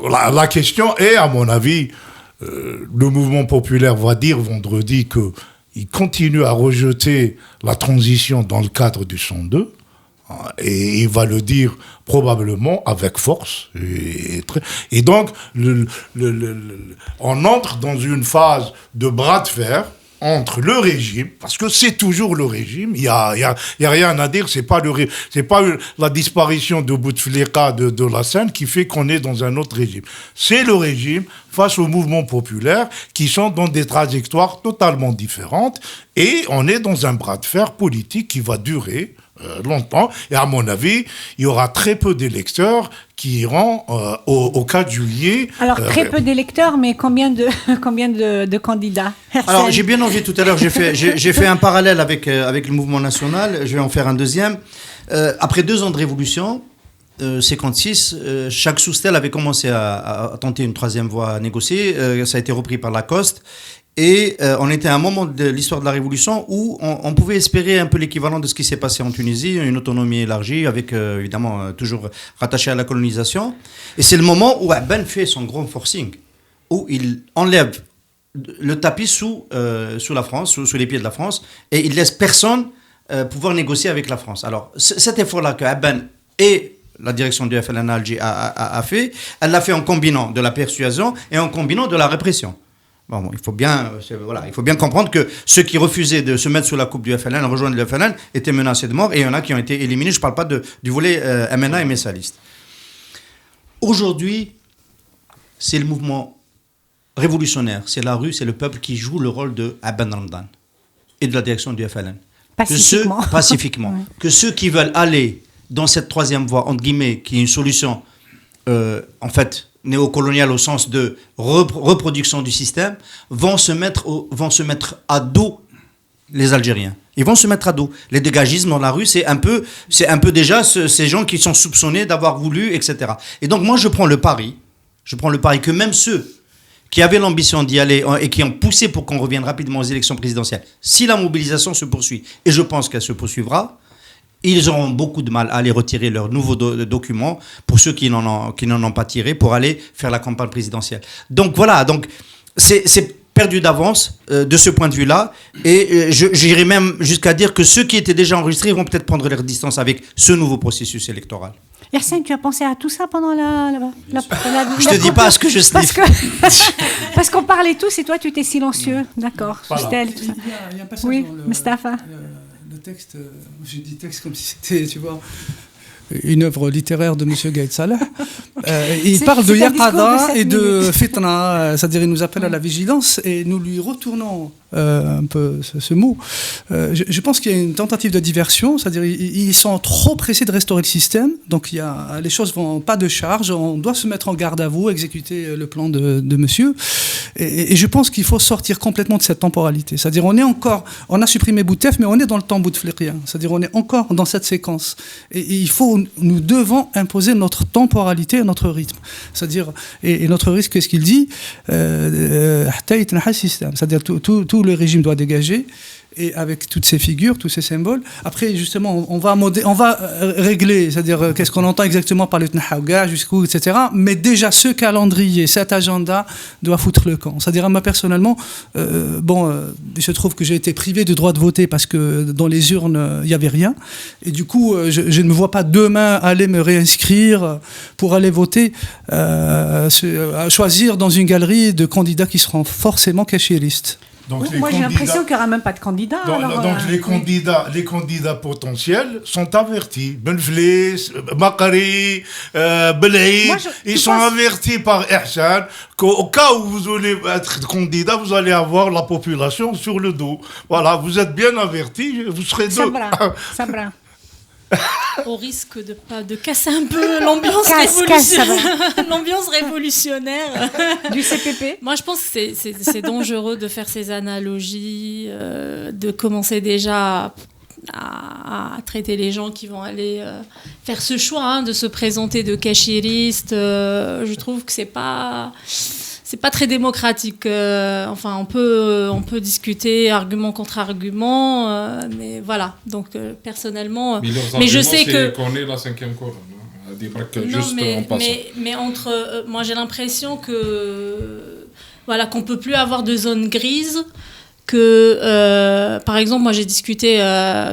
La question est, à mon avis, le mouvement populaire va dire vendredi qu'il continue à rejeter la transition dans le cadre du 102. Et il va le dire probablement avec force. Et donc, on entre dans une phase de bras de fer entre le régime, parce que c'est toujours le régime, il y a rien à dire, c'est pas la disparition de Bouteflika de la scène qui fait qu'on est dans un autre régime. C'est le régime face au mouvement populaire qui sont dans des trajectoires totalement différentes, et on est dans un bras de fer politique qui va durer longtemps, et à mon avis, il y aura très peu d'électeurs qui iront au 4 juillet. Alors, très peu d'électeurs, mais combien de candidats? Alors, j'ai bien envie, tout à l'heure, j'ai fait un parallèle avec le mouvement national, je vais en faire un deuxième. Après 2 ans de révolution, 56, Jacques Soustelle avait commencé à tenter une 3e voie négociée, ça a été repris par Lacoste. Et on était à un moment de l'histoire de la Révolution où on pouvait espérer un peu l'équivalent de ce qui s'est passé en Tunisie, une autonomie élargie, avec évidemment toujours rattaché à la colonisation. Et c'est le moment où Ben fait son grand forcing, où il enlève le tapis sous la France, sous les pieds de la France, et il laisse personne pouvoir négocier avec la France. Alors cet effort-là que Ben et la direction du FLN à Alger a fait, elle l'a fait en combinant de la persuasion et en combinant de la répression. Bon, il faut bien comprendre que ceux qui refusaient de se mettre sous la coupe du FLN, rejoindre le FLN, étaient menacés de mort, et il y en a qui ont été éliminés. Je ne parle pas du volet MNA et messaliste. Aujourd'hui, c'est le mouvement révolutionnaire, c'est la rue, c'est le peuple qui joue le rôle de Ben Ramdan et de la direction du FLN. Pacifiquement. Ouais. Que ceux qui veulent aller dans cette 3e voie, entre guillemets, qui est une solution, en fait, néocoloniale au sens de reproduction du système, vont se mettre à dos les Algériens. Ils vont se mettre à dos. Les dégagismes dans la rue, c'est un peu déjà ces gens qui sont soupçonnés d'avoir voulu, etc. Et donc moi, je prends le pari que même ceux qui avaient l'ambition d'y aller et qui ont poussé pour qu'on revienne rapidement aux élections présidentielles, si la mobilisation se poursuit, et je pense qu'elle se poursuivra, ils auront beaucoup de mal à aller retirer leurs nouveaux documents, pour ceux qui n'en ont pas tiré, pour aller faire la campagne présidentielle. Donc voilà, c'est perdu d'avance de ce point de vue-là, et j'irai même jusqu'à dire que ceux qui étaient déjà enregistrés vont peut-être prendre leur distance avec ce nouveau processus électoral. Yassine, tu as pensé à tout ça pendant la je te dis pas ce que je sniffe. Parce qu'on parlait tous et toi tu étais silencieux. D'accord. Voilà. Il y a un passage oui, dans le Mustapha. Le texte, j'ai dit texte comme si c'était, tu vois, une œuvre littéraire de M. Gaïd Salah. Il parle de Yaqada et de Fitna, c'est-à-dire il nous appelle à la vigilance, et nous lui retournons un peu ce mot. Je pense qu'il y a une tentative de diversion, c'est-à-dire ils sont trop pressés de restaurer le système, donc les choses vont pas de charge, on doit se mettre en garde à vous, exécuter le plan de monsieur, et je pense qu'il faut sortir complètement de cette temporalité, c'est-à-dire on a supprimé Boutef, mais on est dans le temps bouteflикien, c'est-à-dire on est encore dans cette séquence, et nous devons imposer notre temporalité, notre rythme, c'est-à-dire, et notre risque, qu'est-ce qu'il dit, c'est-à-dire tout le régime doit dégager, et avec toutes ces figures, tous ces symboles. Après, justement, on va régler, c'est-à-dire qu'est-ce qu'on entend exactement par le Tnahawga, jusqu'où, etc. Mais déjà, ce calendrier, cet agenda doit foutre le camp. C'est-à-dire, moi, personnellement, il se trouve que j'ai été privé du droit de voter parce que dans les urnes, il n'y avait rien. Et du coup, je ne me vois pas demain aller me réinscrire pour aller voter, choisir dans une galerie de candidats qui seront forcément cachéristes. Donc moi, j'ai l'impression qu'il n'y aura même pas de candidats. Donc les candidats potentiels sont avertis. Benflis, Makari, Belaïd, ils sont avertis par Ihsan qu'au cas où vous allez être candidat, vous allez avoir la population sur le dos. Voilà, vous êtes bien avertis, vous serez deux. Sabra. Au risque de casser un peu l'ambiance révolutionnaire du CPP. Moi, je pense que c'est dangereux de faire ces analogies, de commencer déjà à traiter les gens qui vont aller faire ce choix de se présenter de cachiristes. Je trouve que c'est pas très démocratique. Enfin, on peut discuter argument contre argument, mais voilà. Donc, personnellement, mais je sais qu'on est la 5e couronne. Mais entre, moi, j'ai l'impression que qu'on peut plus avoir de zone grise. Par exemple, moi j'ai discuté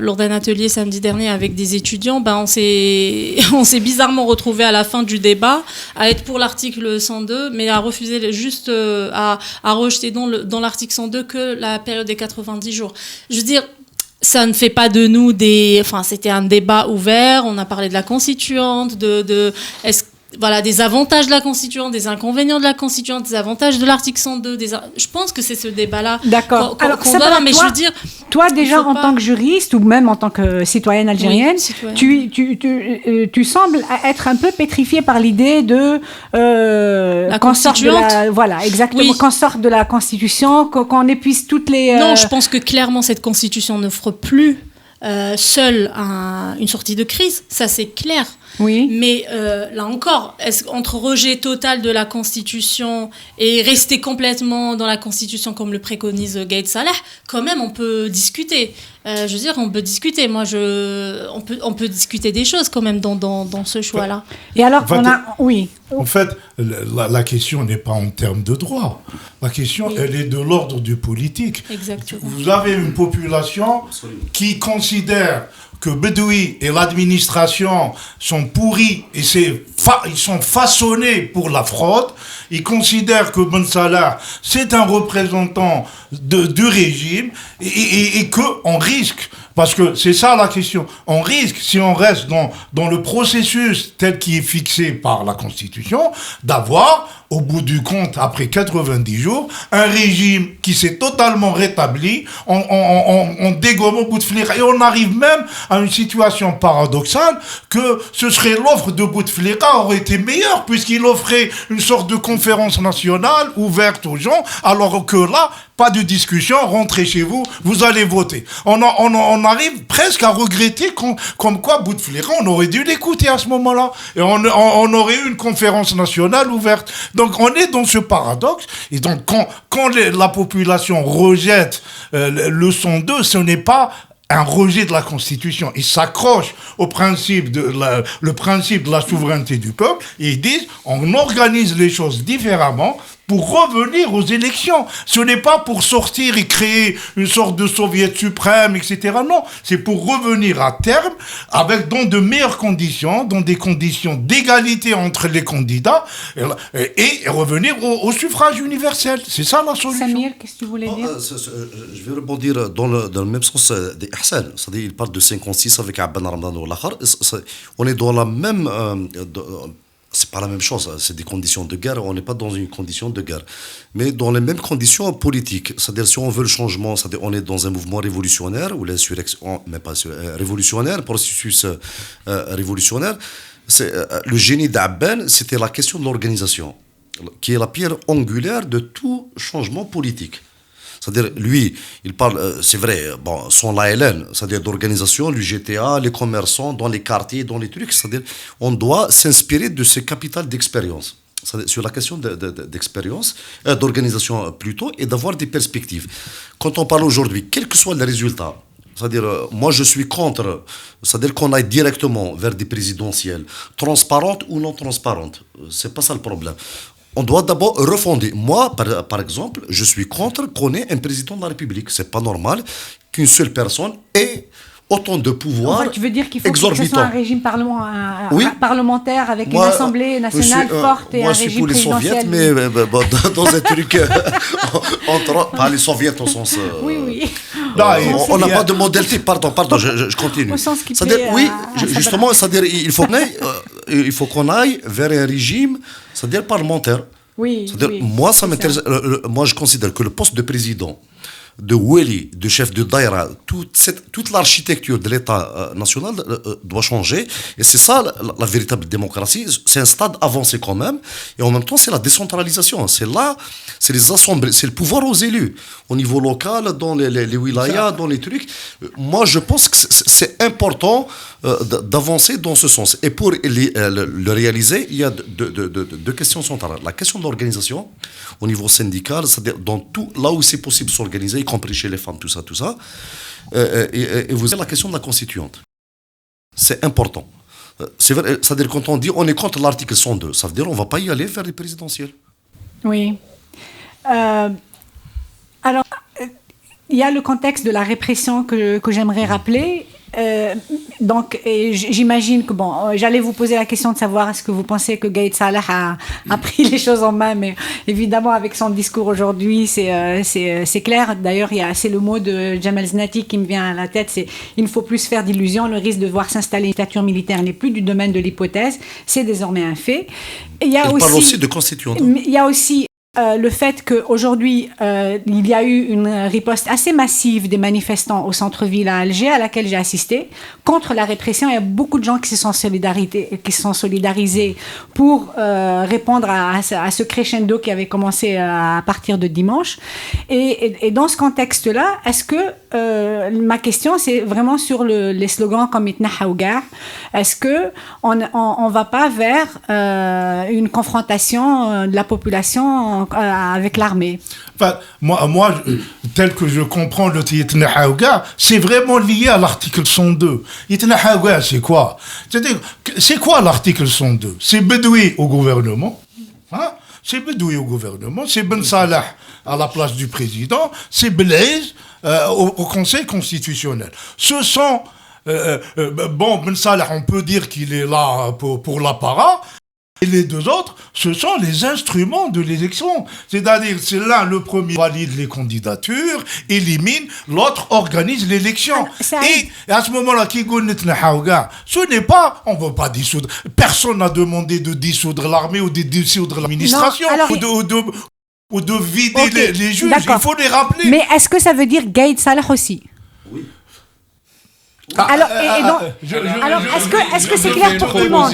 lors d'un atelier samedi dernier avec des étudiants, on s'est bizarrement retrouvés à la fin du débat à être pour l'article 102, mais à refuser juste à rejeter dans l'article 102 que la période des 90 jours. Je veux dire, ça ne fait pas de nous c'était un débat ouvert, on a parlé de la constituante, des avantages de la constituante, des inconvénients de la constituante, des avantages de l'article 102. Je pense que c'est ce débat-là. D'accord. Alors, qu'on doit, mais je veux dire, toi déjà en tant que juriste ou même en tant que citoyenne algérienne, tu sembles être un peu pétrifiée par l'idée de qu'on sorte de qu'on sorte de la Constitution, qu'on épuise toutes les. Non, je pense que clairement cette Constitution n'offre plus seule une sortie de crise. Ça, c'est clair. Oui. Mais là encore, entre rejet total de la Constitution et rester complètement dans la Constitution comme le préconise Gaïd Salah, quand même on peut discuter. Je veux dire, on peut discuter. On peut discuter des choses quand même dans ce choix-là. Et alors, En fait, la question n'est pas en termes de droit. La question, elle est de l'ordre du politique. Exactement. Vous avez une population qui considère que Bedoui et l'administration sont pourris et ils sont façonnés pour la fraude. Ils considèrent que Ben Salah, c'est un représentant du régime et qu'on risque, parce que c'est ça la question, on risque, si on reste dans le processus tel qu'il est fixé par la Constitution, d'avoir, au bout du compte, après 90 jours, un régime qui s'est totalement rétabli, en dégommant Bouteflika. Et on arrive même à une situation paradoxale que ce serait l'offre de Bouteflika aurait été meilleure, puisqu'il offrait une sorte de conférence nationale ouverte aux gens, alors que là, pas de discussion, rentrez chez vous, vous allez voter. On arrive presque à regretter comme quoi Bouteflika, on aurait dû l'écouter à ce moment-là. Et on aurait eu une conférence nationale ouverte. Donc on est dans ce paradoxe. Et donc quand la population rejette le 102, ce n'est pas un rejet de la Constitution. Ils s'accrochent au principe le principe de la souveraineté du peuple et ils disent on organise les choses différemment pour revenir aux élections. Ce n'est pas pour sortir et créer une sorte de soviet suprême, etc. Non, c'est pour revenir à terme dans de meilleures conditions, dans des conditions d'égalité entre les candidats et revenir au suffrage universel. C'est ça la solution. Samir, qu'est-ce que tu voulais dire? Je vais rebondir dans le même sens d'Ihsan. C'est-à-dire, il parle de 56 avec Abban Ramadan ou l'Akhar. On est dans la même... c'est pas la même chose, c'est des conditions de guerre, on n'est pas dans une condition de guerre, mais dans les mêmes conditions politiques. C'est-à-dire, si on veut le changement, c'est-à-dire on est dans un mouvement révolutionnaire, ou l'insurrection, mais pas révolutionnaire, processus révolutionnaire. Le génie d'Abban, c'était la question de l'organisation, qui est la pierre angulaire de tout changement politique. C'est-à-dire, lui, il parle, c'est vrai, sans l'ALN, c'est-à-dire d'organisation, l'UGTA, les commerçants, dans les quartiers, dans les trucs, c'est-à-dire, on doit s'inspirer de ce capital d'expérience. sur la question d'expérience, d'organisation plutôt, et d'avoir des perspectives. Quand on parle aujourd'hui, quel que soit le résultat, c'est-à-dire, moi je suis contre, c'est-à-dire qu'on aille directement vers des présidentielles, transparentes ou non transparentes. C'est pas ça le problème. On doit d'abord refonder. Moi, par exemple, je suis contre qu'on ait un président de la République. C'est pas normal qu'une seule personne ait autant de pouvoir. Tu veux dire qu'il faut que ce soit un régime parlementaire avec une assemblée nationale forte et un régime présidentiel. Mais dans un truc pas les soviets au sens. Oui. On n'a pas de modèle type. Pardon, je continue. Au sens qui c'est-à-dire, justement, c'est-à-dire, il faut qu'on aille vers un régime, c'est-à-dire parlementaire. C'est-à-dire, moi, ça m'intéresse. Moi, je considère que le poste de président, de Wali, de chef de Daïra, toute l'architecture de l'État national doit changer. Et c'est ça la véritable démocratie. C'est un stade avancé quand même. Et en même temps, c'est la décentralisation. C'est les assemblées, c'est le pouvoir aux élus. Au niveau local, dans les wilayas, dans les trucs. Moi, je pense que c'est important d'avancer dans ce sens. Et pour le réaliser, il y a deux questions centrales. La question de l'organisation au niveau syndical, c'est-à-dire dans tout, là où c'est possible de s'organiser, y compris chez les femmes, tout ça. Et vous avez la question de la constituante. C'est important. C'est vrai, c'est-à-dire quand on dit on est contre l'article 102, ça veut dire on ne va pas y aller vers les présidentielles. Oui. Alors, il y a le contexte de la répression que j'aimerais rappeler. Donc, j'imagine que j'allais vous poser la question de savoir est-ce que vous pensez que Gaïd Salah a pris les choses en main, mais évidemment avec son discours aujourd'hui c'est clair. D'ailleurs c'est le mot de Jamal Znati qui me vient à la tête, c'est il ne faut plus se faire d'illusions, le risque de voir s'installer une dictature militaire n'est plus du domaine de l'hypothèse, c'est désormais un fait. Il parle aussi de constituante. Il y a aussi le fait qu'aujourd'hui, il y a eu une riposte assez massive des manifestants au centre-ville à Alger, à laquelle j'ai assisté, contre la répression. Il y a beaucoup de gens qui se sont solidarisés pour répondre à ce crescendo qui avait commencé à partir de dimanche. Et dans ce contexte-là, est-ce que, ma question, c'est vraiment sur les slogans comme « Itna Haougar », est-ce qu'on ne va pas vers une confrontation de la population avec l'armée? Enfin, moi, tel que je comprends le Yitna Haouga, c'est vraiment lié à l'article 102. Yitna Haouga, c'est quoi? C'est-à-dire, c'est quoi l'article 102? C'est Bedoui au gouvernement. Hein? C'est Bedoui au gouvernement. C'est Ben Salah à la place du président. C'est Blaise au Conseil constitutionnel. Ce sont... Ben Salah, on peut dire qu'il est là pour l'apparat. Et les deux autres, ce sont les instruments de l'élection. C'est-à-dire, c'est l'un, le premier valide les candidatures, élimine, l'autre organise l'élection. Et à ce moment-là, ce n'est pas, on ne veut pas dissoudre. Personne n'a demandé de dissoudre l'armée ou de dissoudre l'administration. Ou de vider les juges. D'accord. Il faut les rappeler. Mais est-ce que ça veut dire Gaïd Salah aussi? Oui. Alors, est-ce que c'est clair pour tout le monde?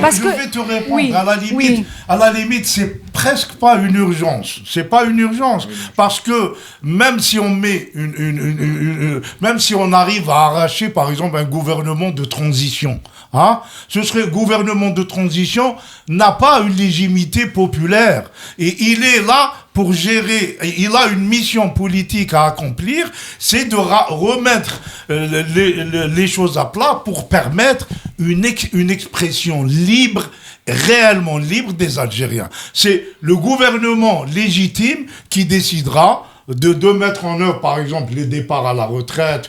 Parce que je vais te répondre. À la limite, c'est presque pas une urgence. C'est pas une urgence parce que même si on met même si on arrive à arracher, par exemple, un gouvernement de transition, ce serait gouvernement de transition n'a pas une légitimité populaire et il est là pour gérer, il a une mission politique à accomplir, c'est de remettre les choses à plat pour permettre une expression libre, réellement libre des Algériens. C'est le gouvernement légitime qui décidera de mettre en œuvre, par exemple, les départs à la retraite,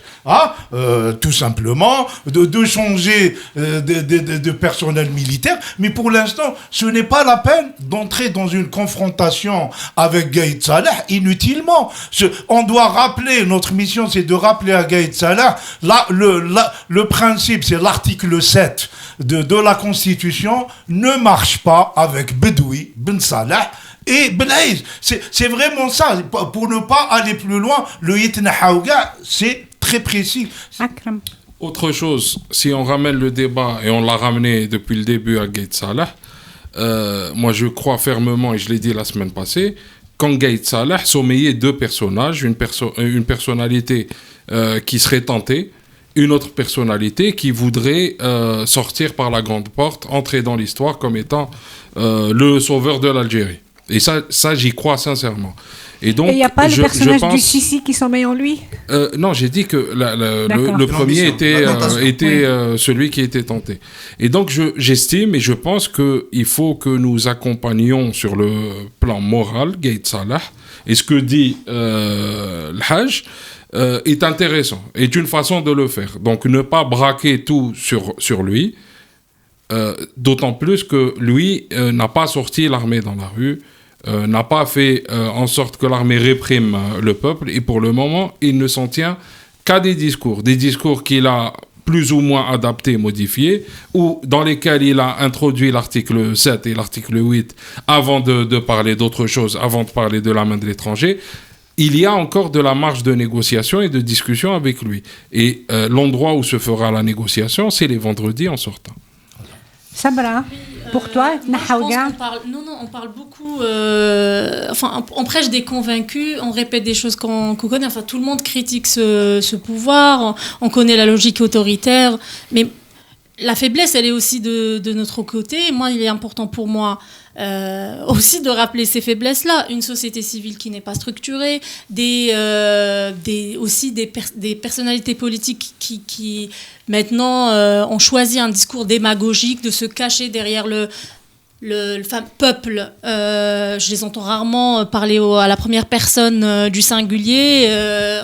tout simplement, de changer de personnel militaire. Mais pour l'instant, ce n'est pas la peine d'entrer dans une confrontation avec Gaïd Salah inutilement. On doit rappeler, notre mission, c'est de rappeler à Gaïd Salah, le principe, c'est l'article 7 de la Constitution, ne marche pas avec Bedoui, Ben Salah, et Blaise, c'est vraiment ça. Pour ne pas aller plus loin, le Yitna Haouga, c'est très précis. Akram. Autre chose, si on ramène le débat, et on l'a ramené depuis le début à Gaïd Salah, moi je crois fermement, et je l'ai dit la semaine passée, qu'en Gaïd Salah sommeillait deux personnages, une personnalité qui serait tentée, une autre personnalité qui voudrait sortir par la grande porte, entrer dans l'histoire comme étant le sauveur de l'Algérie. Et ça j'y crois sincèrement. Et donc, il n'y a pas le personnage du Sisi qui sommeille en lui ? Non, j'ai dit que le premier était celui qui était tenté. Et donc, j'estime et je pense qu'il faut que nous accompagnions sur le plan moral Gaïd Salah. Et ce que dit le Hajj est intéressant, est une façon de le faire. Donc, ne pas braquer tout sur lui, d'autant plus que lui n'a pas sorti l'armée dans la rue, n'a pas fait en sorte que l'armée réprime le peuple, et pour le moment, il ne s'en tient qu'à des discours qu'il a plus ou moins adaptés, modifiés, ou dans lesquels il a introduit l'article 7 et l'article 8 avant de parler d'autre chose, avant de parler de la main de l'étranger. Il y a encore de la marge de négociation et de discussion avec lui. Et l'endroit où se fera la négociation, c'est les vendredis en sortant. Sabra, pour toi, on parle beaucoup. On prêche des convaincus, on répète des choses qu'on connaît. Enfin, tout le monde critique ce pouvoir. On connaît la logique autoritaire, mais la faiblesse, elle est aussi de notre côté. Moi, il est important pour moi aussi de rappeler ces faiblesses-là. Une société civile qui n'est pas structurée, des personnalités politiques qui maintenant ont choisi un discours démagogique, de se cacher derrière le peuple. Je les entends rarement parler à la première personne du singulier.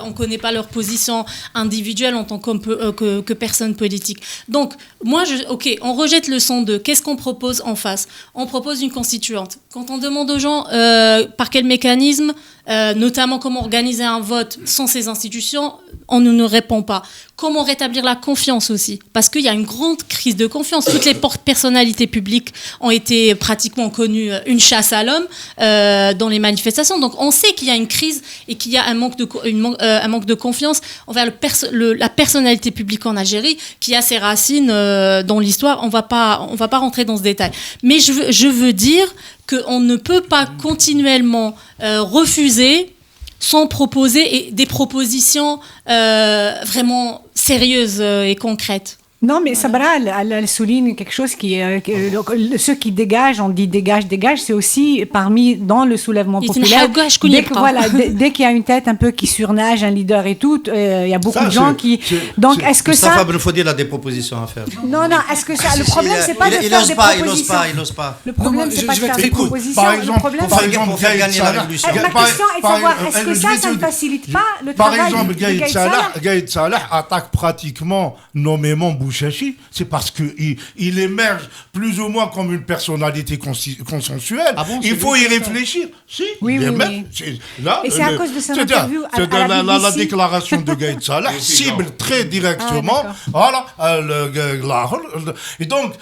On ne connaît pas leur position individuelle en tant que personne politique. Donc, moi, on rejette le son de qu'est-ce qu'on propose en face. On propose une constituante. Quand on demande aux gens par quel mécanisme, notamment comment organiser un vote sans ces institutions, on ne nous répond pas. Comment rétablir la confiance aussi ? Parce qu'il y a une grande crise de confiance. Toutes les personnalités publiques ont été pratiquement connues une chasse à l'homme dans les manifestations. Donc on sait qu'il y a une crise et qu'il y a un manque de confiance envers la personnalité publique en Algérie qui a ses racines dans l'histoire. On va pas rentrer dans ce détail. Mais je veux dire qu'on ne peut pas continuellement refuser sans proposer des propositions vraiment sérieuses et concrètes. Non, mais Sabra, elle souligne quelque chose ceux qui dégagent, on dit dégage, c'est aussi dans le soulèvement populaire. Dès qu'il y a une tête un peu qui surnage, un leader et tout, il y a beaucoup de gens qui... Donc, est-ce que ça... Mustafa Ben Fodil a des propositions à faire. Non, est-ce que ça... Le problème, c'est pas de faire des propositions. Il n'ose pas. Le problème, c'est pas de faire des propositions. Par exemple, ma question est de savoir, est-ce que ça ne facilite pas le travail? Par exemple, Gaïd Salah attaque pratiquement nommément Bouchachi, c'est parce qu'il émerge plus ou moins comme une personnalité consensuelle. Il faut y réfléchir. Si, oui. Là, et c'est à cause de son interview la déclaration de Gaïd Salah cible très directement. Voilà. Et donc,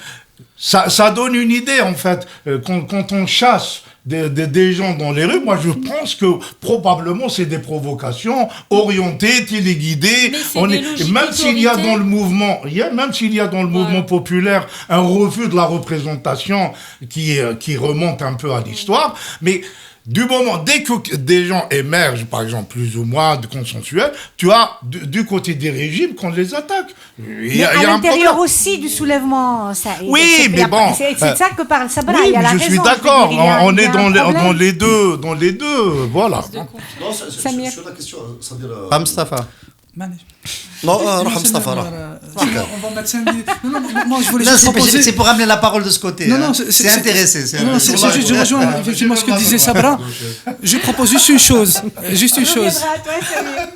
ça donne une idée, en fait, quand on chasse des gens dans les rues, moi je pense que probablement c'est des provocations orientées, téléguidées. Même s'il y a dans le mouvement, populaire un refus de la représentation qui remonte un peu à l'histoire, mais du moment, dès que des gens émergent, par exemple, plus ou moins de consensuels, tu as du côté des régimes qu'on les attaque. Mais à l'intérieur aussi du soulèvement, ça. Oui, mais bon. C'est de ça que parle Sabra. Oui, mais je suis d'accord. On est dans les deux, voilà. Non, sur la question, c'est-à-dire. Pas Mustafa. Non, Mustafa. On va mettre 5 minutes. Non, je voulais juste proposer... C'est pour ramener la parole de ce côté. Non, c'est intéressé. C'est juste, je rejoins effectivement ce que disait Sabra. Je propose juste une chose.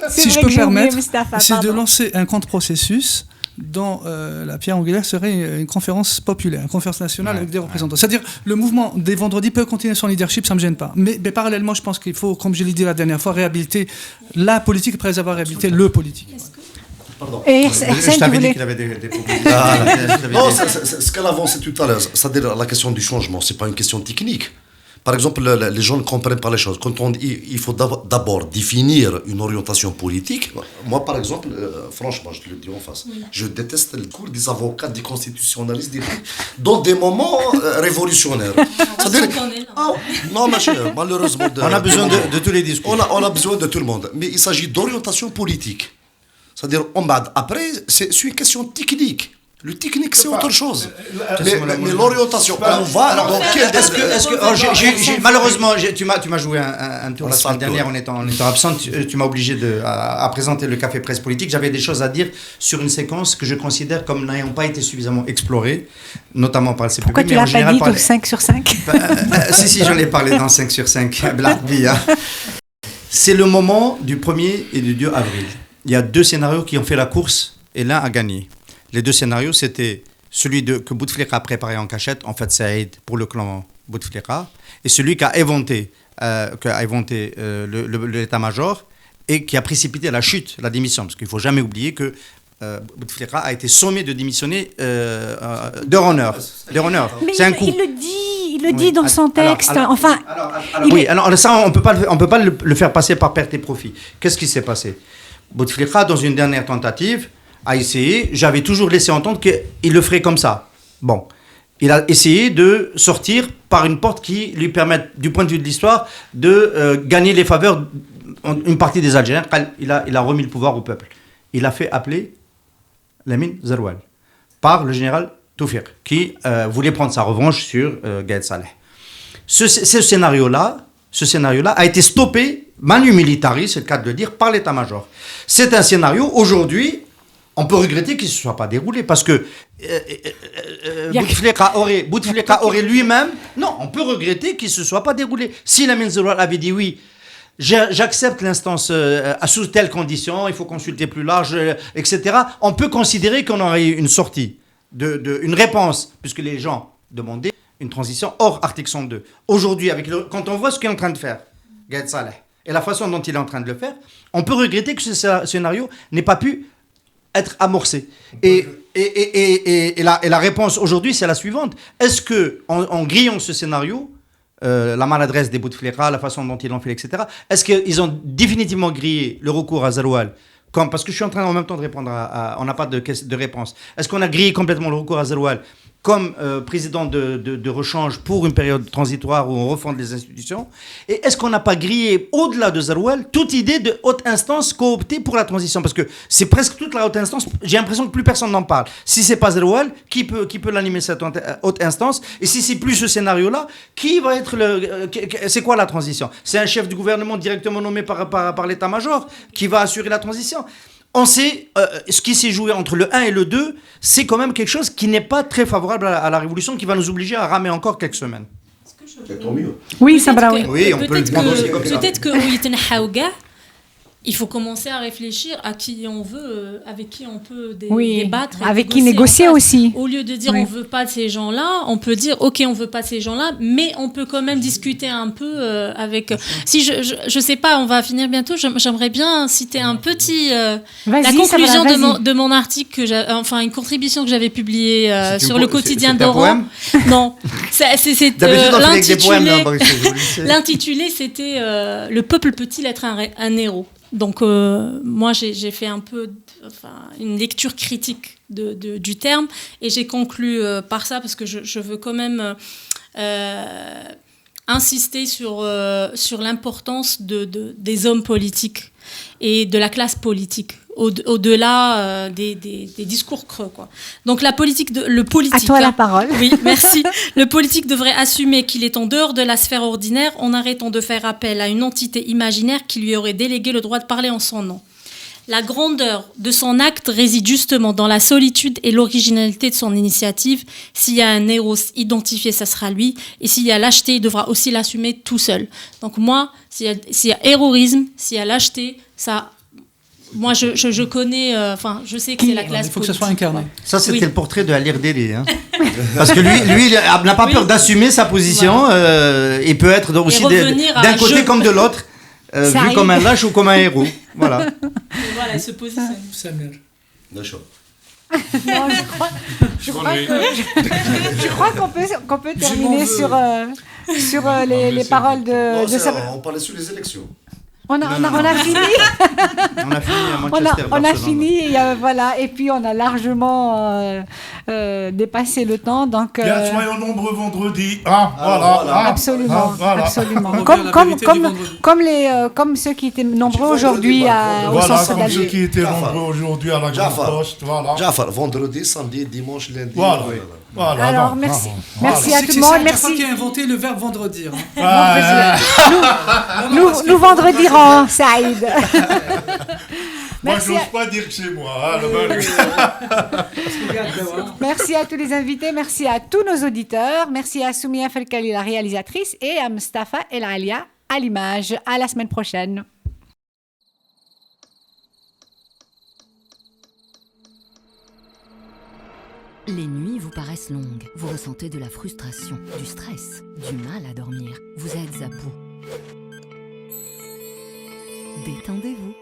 Si je peux permettre, c'est de lancer un contre-processus dont la pierre angulaire serait une conférence populaire, une conférence nationale avec des représentants. C'est-à-dire, le mouvement des vendredis peut continuer son leadership, ça ne me gêne pas. Mais parallèlement, je pense qu'il faut, comme je l'ai dit la dernière fois, réhabiliter la politique après avoir réhabilité le politique. Pardon. Et je t'avais dit qu'il avait des propositions. Non, ce qu'elle avançait tout à l'heure, c'est-à-dire la question du changement, ce n'est pas une question technique. Par exemple, les gens ne comprennent pas les choses. Quand on dit il faut d'abord définir une orientation politique, moi par exemple, franchement, je te le dis en face, je déteste le cours des avocats, des constitutionnalistes, dans des moments révolutionnaires. C'est-à-dire, non, malheureusement, on a besoin de tous les discours. On a besoin de tout le monde, mais il s'agit d'orientation politique. C'est-à-dire, après, c'est une question technique. Le technique, c'est autre chose. Mais l'orientation, on va dans malheureusement, tu m'as joué un tour la semaine dernière en étant absent. Tu m'as obligé à présenter le café presse politique. J'avais des choses à dire sur une séquence que je considère comme n'ayant pas été suffisamment explorée, notamment par le CPP. Pourquoi tu l'as pas dit au 5 sur 5 Si, j'en ai parlé dans 5 sur 5. C'est le moment du 1er et du 2 avril. Il y a 2 scénarios qui ont fait la course et l'un a gagné. Les 2 scénarios, c'était celui que Bouteflika a préparé en cachette, en fait Saïd pour le clan Bouteflika, et celui qu'a inventé l'état-major et qui a précipité la chute, la démission. Parce qu'il ne faut jamais oublier que Bouteflika a été sommé de démissionner d'heure en heure. Mais c'est un coup. Il le dit dans son texte. Alors, ça, on ne peut pas le faire passer par perte et profit. Qu'est-ce qui s'est passé? Bouteflika, dans une dernière tentative, a essayé, j'avais toujours laissé entendre qu'il le ferait comme ça. Bon, il a essayé de sortir par une porte qui lui permette, du point de vue de l'histoire, de gagner les faveurs d'une partie des Algériens. Il a remis le pouvoir au peuple. Il a fait appeler Lamine Zeroual par le général Toufiq, qui voulait prendre sa revanche sur Gaïd Saleh. Ce scénario-là a été stoppé, manu militari, c'est le cas de le dire, par l'état-major. C'est un scénario, aujourd'hui, on peut regretter qu'il ne se soit pas déroulé parce que Bouteflika aurait lui-même... Non, on peut regretter qu'il ne se soit pas déroulé. Si Lamine Zeroual avait dit oui, j'accepte l'instance sous telle condition, il faut consulter plus large, etc., on peut considérer qu'on aurait eu une sortie, une réponse, puisque les gens demandaient une transition hors article 102. Aujourd'hui, quand on voit ce qu'il est en train de faire, Gaïd Saleh, et la façon dont il est en train de le faire, on peut regretter que ce scénario n'ait pas pu être amorcé. Et la réponse aujourd'hui, c'est la suivante. Est-ce que, en grillant ce scénario, la maladresse des Bouteflika, la façon dont ils l'ont fait, etc., est-ce qu'ils ont définitivement grillé le recours à Zeroual parce que je suis en train en même temps de répondre on n'a pas de réponse. Est-ce qu'on a grillé complètement le recours à Zeroual comme président de rechange pour une période transitoire où on refonde les institutions? Et est-ce qu'on n'a pas grillé, au-delà de Zeroual, toute idée de haute instance cooptée pour la transition? Parce que c'est presque toute la haute instance, j'ai l'impression que plus personne n'en parle. Si c'est pas Zeroual, qui peut l'animer cette haute instance? Et si c'est plus ce scénario-là, qui va être c'est quoi la transition? C'est un chef du gouvernement directement nommé par l'état-major qui va assurer la transition? On sait, ce qui s'est joué entre le 1 et le 2, c'est quand même quelque chose qui n'est pas très favorable à la révolution, qui va nous obliger à ramer encore quelques semaines. C'est tant mieux. Oui, ça va. Oui, on peut le prendre aussi comme ça. Peut-être que il faut commencer à réfléchir à qui on veut, avec qui on peut débattre. Avec qui négocier aussi. Au lieu de dire on veut pas de ces gens-là, on peut dire ok on veut pas de ces gens-là, mais on peut quand même discuter un peu avec. Si je sais pas, on va finir bientôt. J'aimerais bien citer un petit la conclusion de mon article une contribution que j'avais publiée sur le quotidien d'Oran. Non, c'est l'intitulé c'était le peuple peut-il être un héros. Donc moi j'ai fait un peu une lecture critique du terme et j'ai conclu par ça parce que je veux quand même insister sur l'importance des hommes politiques et de la classe politique au-delà des discours creux, quoi. Donc le politique. À toi la parole. Oui, merci. Le politique devrait assumer qu'il est en dehors de la sphère ordinaire en arrêtant de faire appel à une entité imaginaire qui lui aurait délégué le droit de parler en son nom. La grandeur de son acte réside justement dans la solitude et l'originalité de son initiative. S'il y a un héros identifié, ça sera lui. Et s'il y a lâcheté, il devra aussi l'assumer tout seul. Donc moi, s'il y a héroïsme, s'il y a lâcheté, ça... Moi, je connais, je sais que c'est la classe politique. Il faut que ça soit incarné. Ça, c'était le portrait de Alir Deli. Hein. Parce que lui, il n'a pas peur d'assumer sa position. Il peut être aussi d'un côté comme de l'autre, vu comme un lâche ou comme un héros. Voilà. Et voilà, il se positionne. Samir. D'accord. Je crois qu'on peut terminer sur les paroles de On parlait sur les élections. On a fini. On a fini à Manchester. On a fini, voilà. Et puis on a largement dépassé le temps. Donc, bien, soyons nombreux vendredi. Voilà. Absolument. Comme ceux qui étaient nombreux aujourd'hui au centre d'Alger. Comme ceux qui étaient nombreux aujourd'hui à la Grande Poste. Voilà. Jafar, vendredi, samedi, dimanche, lundi. Voilà. Alors, merci à tout le monde. Merci. C'est qui a inventé le verbe vendredi. Nous vendredirons, Saïd. Moi, je n'ose pas dire que c'est moi. Merci à tous les invités, merci à tous nos auditeurs, merci à Soumia Felkali, la réalisatrice, et à Mustafa El Alia à l'image. À la semaine prochaine. Les nuits vous paraissent longues, vous ressentez de la frustration, du stress, du mal à dormir, vous êtes à bout. Détendez-vous.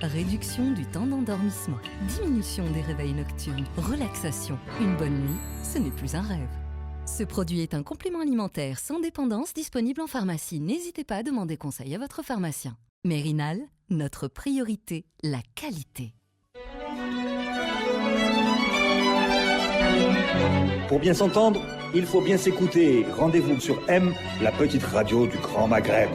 Réduction du temps d'endormissement, diminution des réveils nocturnes, relaxation. Une bonne nuit, ce n'est plus un rêve. Ce produit est un complément alimentaire sans dépendance disponible en pharmacie. N'hésitez pas à demander conseil à votre pharmacien. Mérinal, notre priorité, la qualité. Pour bien s'entendre, il faut bien s'écouter. Rendez-vous sur M, la petite radio du Grand Maghreb.